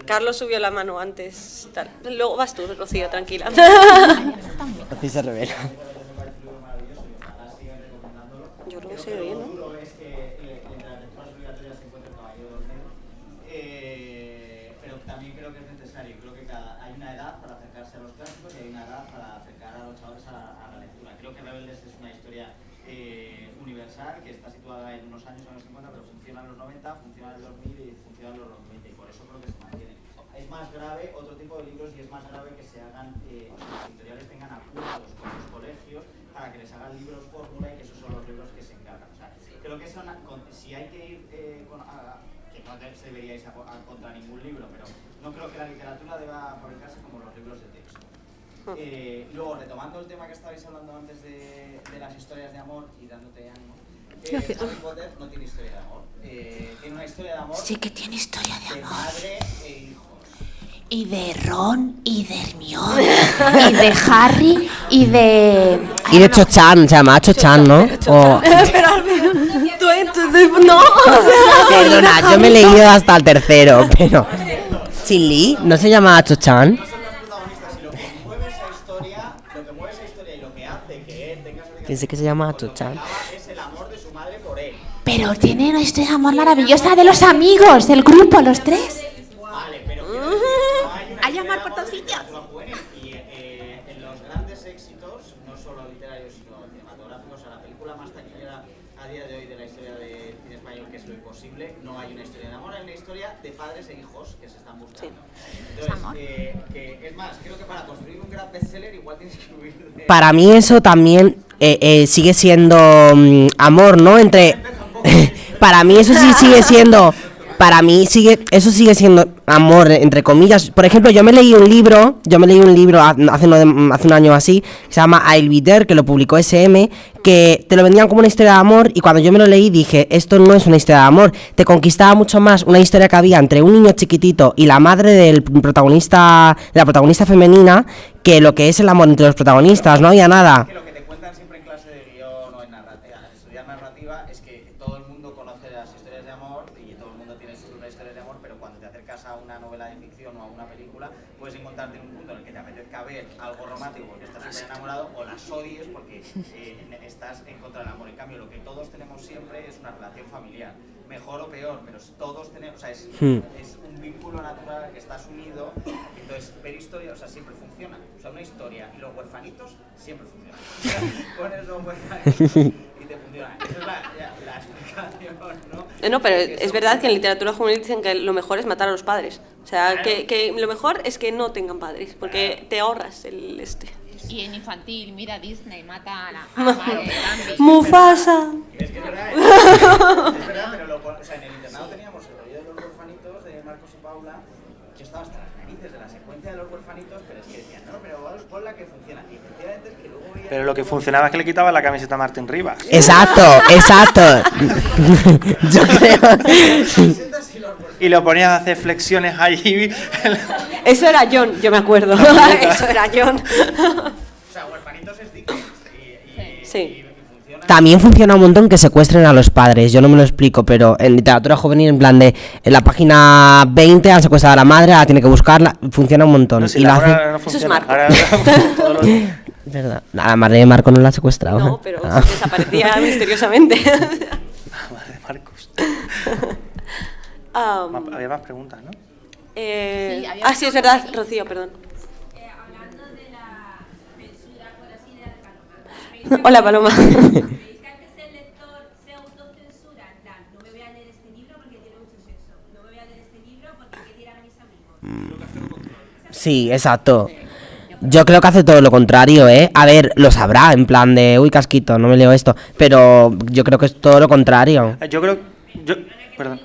Carlos subió la mano antes. Tal. Luego vas tú, Rocío, tranquila. Así se revela. Yo creo que se ve bien, ¿no? Es que las lecturas obligatorias se encuentran caballero dormido, pero también creo que es necesario. Creo que hay una edad para acercarse a los clásicos y hay una edad para acercar a los chavales a la lectura. Creo que Rebeldes es una historia universal que está situada en unos años 50, pero funciona en los 90, funciona en los 2000 y funciona en los 90, y por eso creo que se mantiene. Es más grave otro tipo de libros, y es más grave que se hagan, que los editoriales tengan acuerdos con los colegios para que les hagan libros fórmula, y que esos son los libros que se encargan. O sea, creo que si hay que ir, que no se debería ir contra ningún libro, pero no creo que la literatura deba fabricarse como los libros de texto. Luego, retomando el tema que estabais hablando antes de las historias de amor y dándote ánimo, Harry Potter no tiene historia de amor. Tiene una historia de amor. Sí que tiene historia de de amor. madre e hijos. Y de Ron, y de Hermione, y de Harry, y de... Y de Cho-Chan, se llama Cho-Chan, ¿no? O... Tú entonces, no. Perdona, yo me he leído hasta el tercero, pero... ¿Chin Lee? ¿No se llama Cho-Chan? No son los protagonistas, y lo que mueve esa historia y lo que hace que él tenga esa Piense que se llama Cho-Chan. es el amor de su madre por él. Pero tiene una historia de amor maravillosa de los amigos, del grupo, los 3. Vale, pero quiero decir, no hay una Hay historia amor de por todos de sitios. literatura juvenil. Y en los grandes éxitos, no solo literarios sino cinematográficos, a la película más taquillera a día de hoy de la historia del cine español, que es Lo Imposible, no hay una historia de amor, hay una historia de padres e hijos que se están buscando. Entonces, es más, creo que para construir un gran bestseller igual tienes que huir de... Para mí eso también sigue siendo amor, ¿no? Para mí eso sí sigue siendo... para mí eso sigue siendo amor, entre comillas. Por ejemplo, yo me leí un libro hace un año así, que se llama I'll Be There, que lo publicó SM, que te lo vendían como una historia de amor, y cuando yo me lo leí dije, esto no es una historia de amor, te conquistaba mucho más una historia que había entre un niño chiquitito y la madre de la protagonista femenina, que lo que es el amor entre los protagonistas. No había nada. Que lo que te cuentan siempre en clase de guión o en estudiar narrativa es que todo el mundo conoce las historias de amor y todo el mundo tiene una historia de amor, pero cuando te acercas a una novela de ficción o a una película, puedes encontrarte en un punto en el que te apetezca ver algo romántico porque estás súper enamorado, o las odies porque estás en contra del amor. En cambio, lo que todos tenemos siempre es una relación familiar, mejor o peor, pero todos tenemos, o sea, es un vínculo natural que estás unido. Entonces, ver historia, o sea, siempre funciona. O sea, una historia y los huerfanitos siempre funcionan. O sea, pones los huerfanitos y te funciona. Esa es la explicación, ¿no? No, pero es verdad que en literatura juvenil dicen que lo mejor es matar a los padres. O sea, que lo mejor es que no tengan padres, porque te ahorras el Y en infantil, mira, Disney mata a la madre de Bambi. ¡Mufasa! Es que es verdad, pero o sea, en el internado teníamos el rollo de los huerfanitos de Marcos y Paula. Yo estaba hasta las narices de la secuencia de los huerfanitos, pero es que decían, no, pero pon la que funciona. Y efectivamente es que luego veía... Pero lo que funcionaba es que le quitaba la camiseta a Martín Rivas. Exacto. Yo creo. Y lo ponías a hacer flexiones allí. Eso era John, yo me acuerdo. Eso era John. O sea, huerfanitos es Dickens. Sí. También funciona un montón que secuestren a los padres. Yo no me lo explico, pero en literatura juvenil, en plan de en la página 20 han secuestrado a la madre, ahora tiene que buscarla. Funciona un montón. No, si y la hacen... no Eso es Marco. ¿Verdad? A la madre de Marco no la ha secuestrado. No, pero desaparecía misteriosamente. Madre de Marcos. Había más preguntas, ¿no? Sí, es verdad, Rocío, perdón. Hablando de la censura, por así decirlo. Hola, Paloma. ¿Creéis que antes el lector se autocensura? En plan, no me voy a leer este libro porque tiene mucho sexo. No me voy a leer este libro porque hay que tirar a mis amigos. Sí, exacto. Yo creo que hace todo lo contrario, ¿eh? A ver, lo sabrá, en plan de, uy, casquito, no me leo esto. Pero yo creo que es todo lo contrario. Perdón.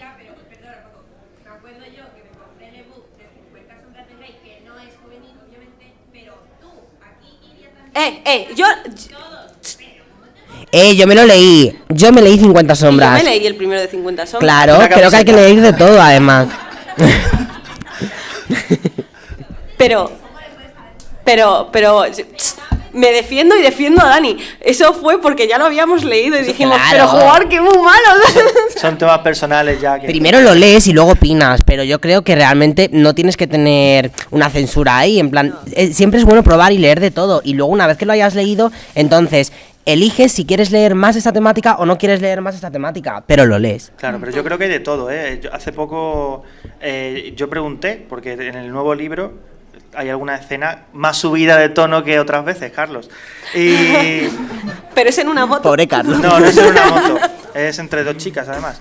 Me acuerdo yo que me compré el ebook de 50 sombras de Grey, que no es juvenil, obviamente, pero tú, aquí iría también. Yo me lo leí. Yo me leí 50 sombras. Yo me leí el primero de 50 sombras. Claro, creo que hay que leer de todo, además. Pero me defiendo y defiendo a Dani. Eso fue porque ya lo habíamos leído y dijimos, claro. pero jugar, que muy malo. Son temas personales ya. Primero lo lees y luego opinas, pero yo creo que realmente no tienes que tener una censura ahí, en plan, siempre es bueno probar y leer de todo, y luego una vez que lo hayas leído, entonces eliges si quieres leer más esta temática o no quieres leer más esta temática, pero lo lees. Claro, pero yo creo que hay de todo, ¿eh? Hace poco yo pregunté, porque en el nuevo libro hay alguna escena más subida de tono que otras veces, Carlos. Pero es en una moto. Pobre Carlos. No es en una moto. Es entre dos chicas, además.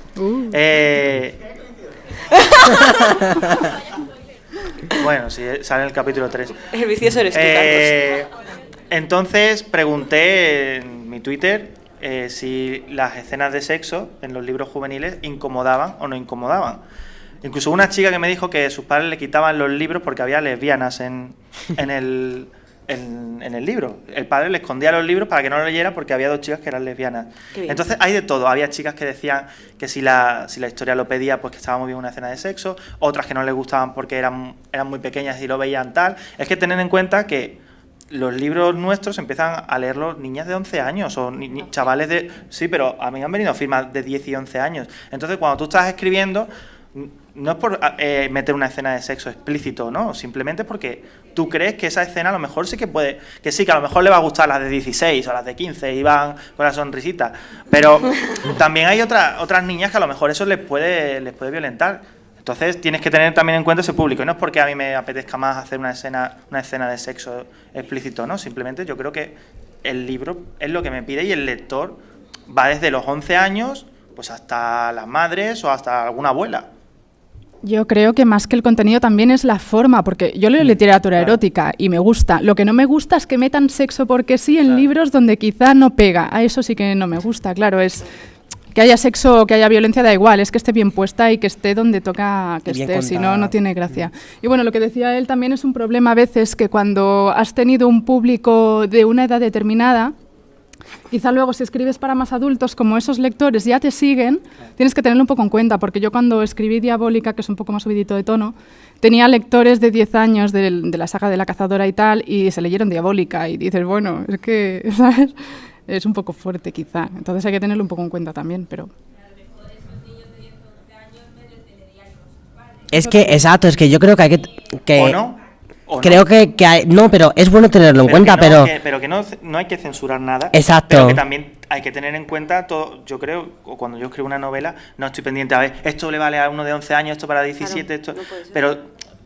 Bueno, sí, sale en el capítulo 3. El vicioso eres tú, Carlos. Entonces pregunté en mi Twitter si las escenas de sexo en los libros juveniles incomodaban o no incomodaban. Incluso una chica que me dijo que sus padres le quitaban los libros porque había lesbianas en el libro. El padre le escondía los libros para que no lo leyera porque había dos chicas que eran lesbianas. Entonces hay de todo. Había chicas que decían que si la historia lo pedía, pues que estaba muy bien una escena de sexo. Otras que no les gustaban porque eran muy pequeñas y lo veían tal. Es que tener en cuenta que los libros nuestros empiezan a leerlos niñas de 11 años o chavales de... Sí, pero a mí me han venido firmas de 10 y 11 años. Entonces cuando tú estás escribiendo... No es por meter una escena de sexo explícito, ¿no? Simplemente porque tú crees que esa escena a lo mejor sí que puede... Que sí, que a lo mejor le va a gustar las de 16 o las de 15 y van con la sonrisita. Pero también hay otras niñas que a lo mejor eso les puede violentar. Entonces tienes que tener también en cuenta ese público. Y no es porque a mí me apetezca más hacer una escena de sexo explícito, ¿no? Simplemente yo creo que el libro es lo que me pide y el lector va desde los 11 años pues hasta las madres o hasta alguna abuela. Yo creo que más que el contenido también es la forma, porque yo leo literatura erótica y me gusta. Lo que no me gusta es que metan sexo porque sí en libros donde quizá no pega. A eso sí que no me gusta, claro, es que haya sexo o que haya violencia da igual, es que esté bien puesta y que esté donde toca que esté, si no, no tiene gracia. Y bueno, lo que decía él también es un problema a veces que cuando has tenido un público de una edad determinada, quizá luego si escribes para más adultos, como esos lectores ya te siguen, tienes que tenerlo un poco en cuenta, porque yo cuando escribí Diabólica, que es un poco más subidito de tono, tenía lectores de 10 años de la saga de La Cazadora y tal, y se leyeron Diabólica, y dices, bueno, es que, ¿sabes? Es un poco fuerte quizá, entonces hay que tenerlo un poco en cuenta también, pero... Es que, exacto, es que yo creo que hay que... ¿O no? ¿O creo no? que hay, no, pero es bueno tenerlo en cuenta, pero que no hay que censurar nada. Exacto. Pero que también hay que tener en cuenta todo. Yo creo, o cuando yo escribo una novela, no estoy pendiente a ver, esto le vale a uno de 11 años, esto para 17, Claro, esto. no puede ser. Pero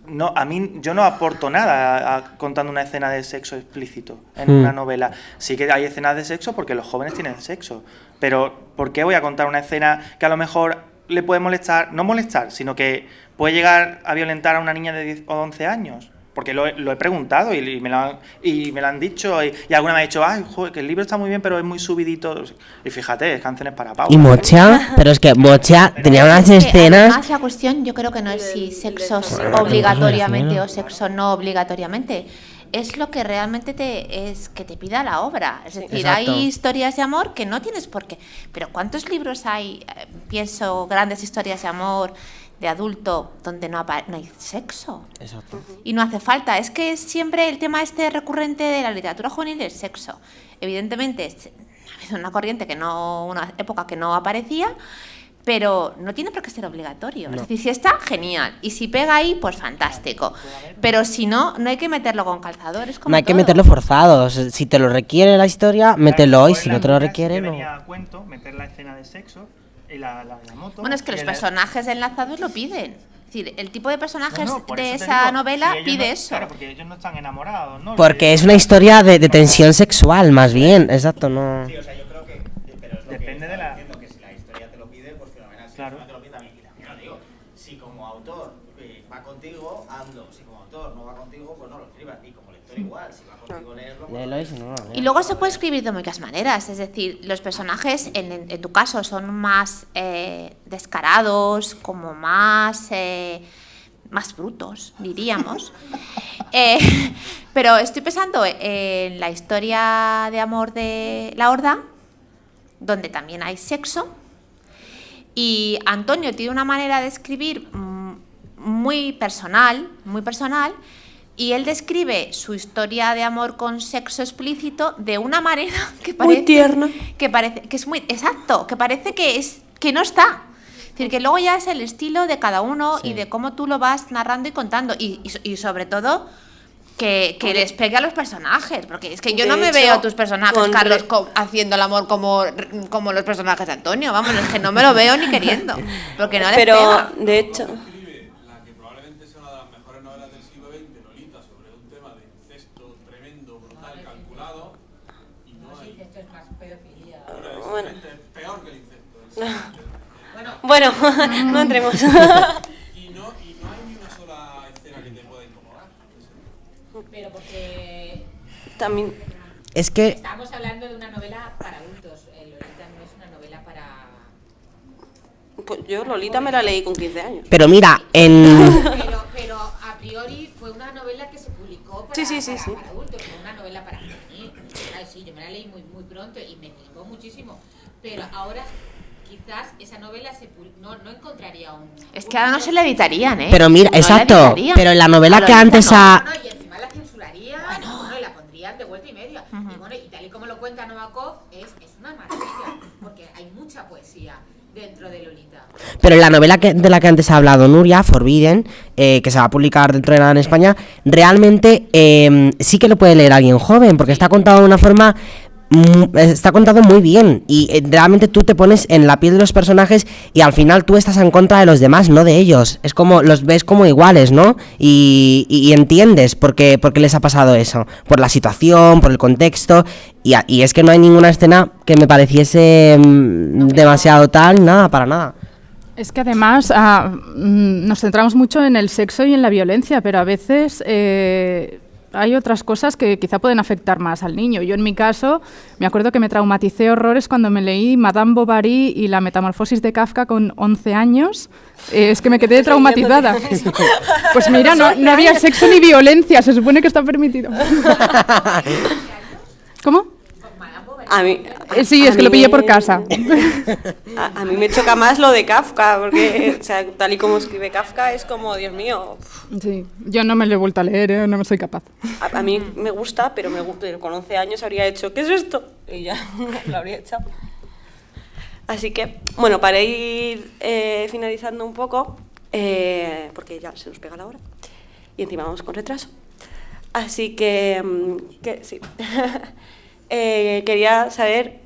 no, a mí yo no aporto nada contando una escena de sexo explícito en una novela. Sí que hay escenas de sexo porque los jóvenes tienen sexo. Pero ¿por qué voy a contar una escena que a lo mejor le puede molestar, no molestar, sino que puede llegar a violentar a una niña de 10 o 11 años? Porque lo he preguntado y me lo han dicho y alguna me ha dicho, ay, joder, que el libro está muy bien, pero es muy subidito. Y fíjate, es canciones para Paula. Y Mocha, pero es que Mocha tenía unas escenas... Además, la cuestión yo creo que no es si sexo obligatoriamente obligatoriamente o sexo no obligatoriamente. Es lo que realmente que te pida la obra. Es decir, Exacto. hay historias de amor que no tienes por qué. Pero ¿cuántos libros hay? Pienso, grandes historias de amor de adulto donde no hay sexo. Exacto. Y no hace falta. Es que siempre el tema recurrente de la literatura juvenil es sexo. Evidentemente, ha habido una corriente una época que no aparecía, pero no tiene por qué ser obligatorio. No. Es decir, si está, genial. Y si pega ahí, pues fantástico. Pero si no, no hay que meterlo con calzadores. Como No hay que todo. meterlo forzado. Si te lo requiere la historia, mételo. Y si no te lo requiere, sí que no. venía a cuento meter la escena de sexo y la moto. Bueno, es que los personajes enlazados lo piden. Es decir, el tipo de personajes por de eso te esa digo, novela si ellos pide no- eso. Claro, porque ellos no están enamorados, ¿no? Porque es una historia de tensión sexual, más bien. Exacto, no... Sí, o sea, yo creo que, pero es lo Depende que de la- estaba diciendo, que si la historia te lo pide, pues fenomenal. Si Claro. no te lo pide también. Y también lo digo, si como autor va contigo, hazlo. Si como autor no va contigo, pues no lo escribas. Y como lector igual, si va contigo, leerlo. pues Léelo y si no, Y luego se puede escribir de muchas maneras, es decir, los personajes en tu caso son más descarados, como más brutos, diríamos. Pero estoy pensando en la historia de amor de La Horda, donde también hay sexo, y Antonio tiene una manera de escribir muy personal, y él describe su historia de amor con sexo explícito de una manera que parece Muy tierna. que es muy exacto, que parece que no está. Es decir, que luego ya es el estilo de cada uno y de cómo tú lo vas narrando y contando y sobre todo que les pegue a los personajes, porque es que yo De no me hecho, veo a tus personajes, con Carlos, haciendo el amor como los personajes de Antonio, vamos, es que no me lo veo ni queriendo, porque no les Pero, pega. de hecho, Escribe la que probablemente sea una de las mejores novelas del siglo XX, Lolita, sobre un tema de incesto tremendo, brutal, calculado, y no hay... Esto es más pedofilia. bueno. Es peor que el incesto. Bueno, no entremos. Y no hay ni una sola escena que te pueda incomodar. Pero porque También, Es que... estamos hablando de una novela para adultos. Lolita no es una novela para... pues yo Lolita me la leí con 15 años. Pero mira, en... Pero a priori fue una novela que se publicó para, Sí. para adultos, fue una novela para mí. Ay, sí, yo me la leí muy pronto y me flipó muchísimo. Pero ahora quizás esa novela no encontraría un... Es que ahora no se la editarían, ¿eh? Pero mira, No la exacto, editarían. pero en la novela A que Lolita antes no. ha... No, y encima la censurarían, y la pondrían de vuelta y media. Y bueno, y tal y como lo cuenta Novakov, es una maravilla, porque hay mucha poesía dentro de Lolita. Pero en la novela de la que antes ha hablado Nuria, Forbidden, que se va a publicar dentro de nada en España, realmente sí que lo puede leer alguien joven, porque está contado de una forma... Está contado muy bien y realmente tú te pones en la piel de los personajes y al final tú estás en contra de los demás, no de ellos. Es como los ves como iguales, ¿no? Y entiendes por qué les ha pasado eso, por la situación, por el contexto, y es que no hay ninguna escena que me pareciese demasiado tal, nada, para nada. Es que además nos centramos mucho en el sexo y en la violencia, pero a veces hay otras cosas que quizá pueden afectar más al niño. Yo en mi caso me acuerdo que me traumaticé horrores cuando me leí Madame Bovary y la metamorfosis de Kafka con 11 años. Es que me quedé traumatizada. Pues mira, no había sexo ni violencia, se supone que está permitido. ¿Cómo? A mí, sí, es que lo pillé por casa. A mí me choca más lo de Kafka, porque o sea, tal y como escribe Kafka es como, Dios mío. Sí, yo no me lo he vuelto a leer, no me soy capaz. A mí me gusta, pero con 11 años habría hecho, ¿qué es esto? Y ya lo habría echado. Así que, bueno, para ir finalizando un poco, porque ya se nos pega la hora, y encima vamos con retraso. Así que sí. Quería saber,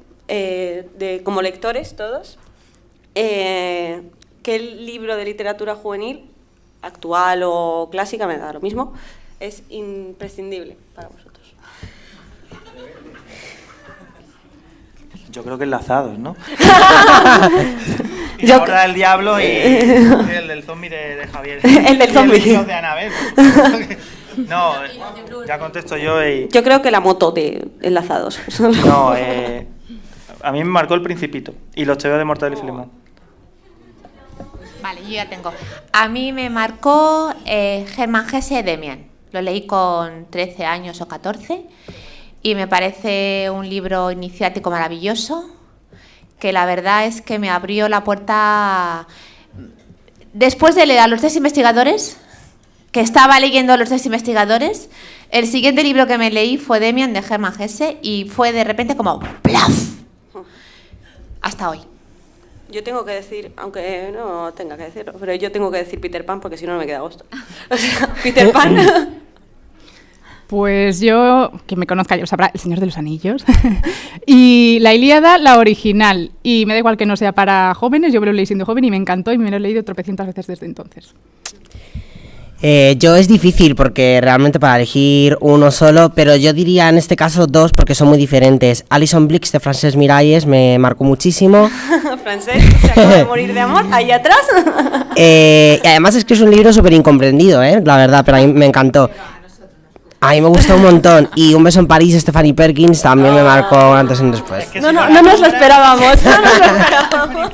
como lectores todos, qué libro de literatura juvenil, actual o clásica, me da lo mismo, es imprescindible para vosotros. Yo creo que Enlazados, ¿no? Y Yo- La Horda del Diablo y el del zombie de Javier. El del zombie. Y el libro de Anabel. No, ya contesto yo y... Yo creo que la moto de Enlazados. No, a mí me marcó El Principito y Los tebeos de Mortadelo y Filemón. Vale, yo ya tengo. A mí me marcó Germán Hesse Demian. Lo leí con 13 años o 14 y me parece un libro iniciático maravilloso, que la verdad es que me abrió la puerta. Después de leer a los 3 investigadores, que estaba leyendo los 3 investigadores, el siguiente libro que me leí fue Demian de Germán Hesse y fue de repente como ¡plaf! Hasta hoy. Yo tengo que decir, aunque no tenga que decirlo, pero yo tengo que decir Peter Pan porque si no, no me queda gusto. O sea, Peter Pan. Pues yo, quien me conozca, yo sabrá El Señor de los Anillos. Y la Ilíada, la original. Y me da igual que no sea para jóvenes, yo me lo leí siendo joven y me encantó y me lo he leído tropecientas veces desde entonces. Yo es difícil porque realmente para elegir uno solo, pero yo diría en este caso 2 porque son muy diferentes. Alison Blix de Francesc Miralles me marcó muchísimo. Francés, se acaba de morir de amor, ahí atrás. Y además es que es un libro súper incomprendido, la verdad, pero a mí me encantó. A mí me gustó un montón. Y Un beso en París, Stephanie Perkins, también me marcó antes y un después. No nos lo esperábamos, no nos lo esperábamos.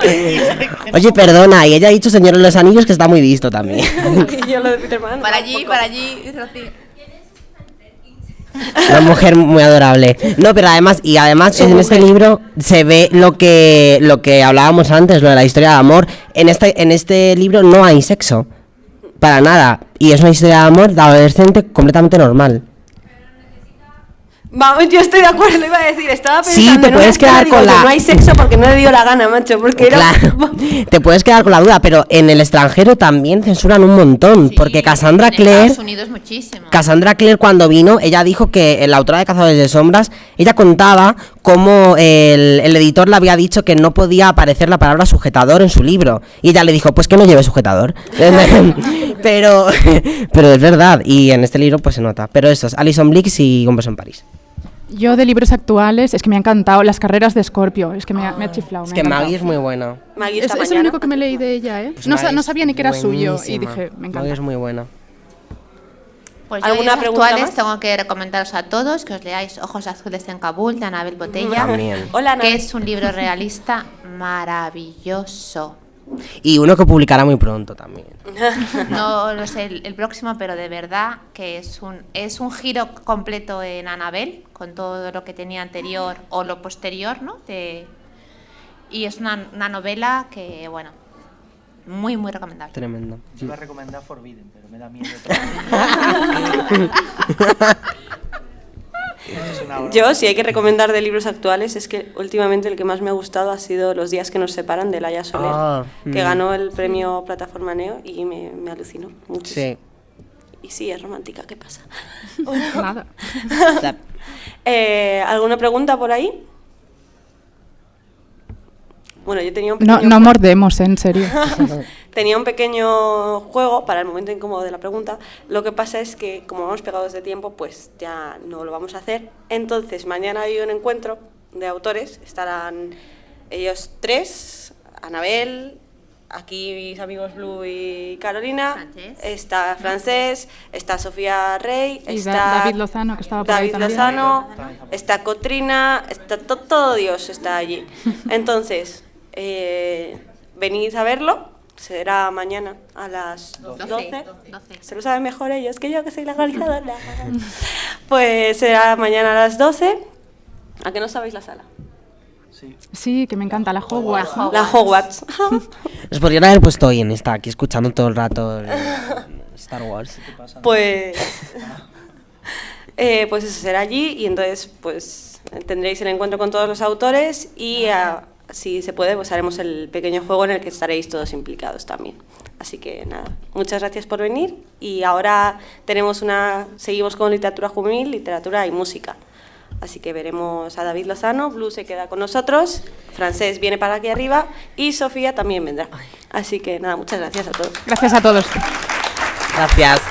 Oye, perdona, y ella ha dicho Señor de los Anillos que está muy visto también. Y yo lo de Peter Pan. Para allí, Rocío. Una mujer muy adorable. No, pero además en este libro se ve lo que hablábamos antes, lo de la historia de amor. En este libro no hay sexo. Para nada. Y es una historia de amor de adolescente completamente normal. Vamos, yo estoy de acuerdo, lo iba a decir, estaba pensando. Sí, te en puedes una escena, quedar digo, con que la... no hay sexo porque no le dio la gana, macho, porque Claro, te puedes quedar con la duda, pero en el extranjero también censuran un montón, Sí, porque Cassandra en Clare... Estados Unidos muchísimo. Cassandra Clare cuando vino, ella dijo que la autora de Cazadores de Sombras, ella contaba cómo el editor le había dicho que no podía aparecer la palabra sujetador en su libro. Y ella le dijo, pues que no lleve sujetador. pero es verdad, y en este libro pues se nota. Pero eso es Alison Blix y Un beso en París. Yo de libros actuales, es que me ha encantado Las carreras de Scorpio, es que me ha chiflado. Es me que ha encantado. Maggie es muy buena. Maggie Es esta el mañana. único que me leí de ella, ¿eh? Pues No, Maggie no es sabía ni que era suyo y buenísima. dije, me encanta. Maggie es muy buena. Pues yo ¿Alguna libros pregunta actuales más? tengo que recomendaros a todos que os leáis Ojos azules en Kabul de Anabel Botella, También. Hola, que Ana. es un libro realista maravilloso. Y uno que publicará muy pronto también. No lo sé el próximo, pero de verdad que es un giro completo en Anabel, con todo lo que tenía anterior o lo posterior, ¿no? Y es una novela que, bueno, muy, muy recomendable. Tremendo. Yo iba a recomendar Forbidden, pero me da miedo. Es una broma. Yo, si hay que recomendar de libros actuales, es que últimamente el que más me ha gustado ha sido Los días que nos separan, de Laia Soler, que ganó el premio Plataforma Neo y me alucinó muchísimo. Sí. Y sí, es romántica, ¿qué pasa? Nada. ¿Alguna pregunta por ahí? Bueno, yo tenía un pequeño No mordemos, en serio. Tenía un pequeño juego para el momento incómodo de la pregunta. Lo que pasa es que, como vamos pegados de tiempo, pues ya no lo vamos a hacer. Entonces, mañana hay un encuentro de autores. Estarán ellos 3, Anabel, aquí mis amigos Blue y Carolina, Francés. está Francés, está Sofía Rey, Y está David Lozano, que estaba por ahí David también. Lozano, está Cotrina, está todo Dios está allí. Entonces, venid a verlo, será mañana a las 12. Se lo saben mejor ellos que yo, que soy la organizadora. Pues será mañana a las 12. ¿A qué no sabéis la sala? Sí, que me encanta la Hogwarts. ¿no? La Hogwarts. Nos podrían haber puesto hoy en esta, aquí escuchando todo el rato Star Wars. Pues pues eso será allí y entonces pues tendréis el encuentro con todos los autores y si se puede pues haremos el pequeño juego en el que estaréis todos implicados también. Así que nada, muchas gracias por venir y ahora seguimos con literatura juvenil, literatura y música. Así que veremos a David Lozano, Blue se queda con nosotros, Francés viene para aquí arriba y Sofía también vendrá. Así que nada, muchas gracias a todos. Gracias a todos. Gracias.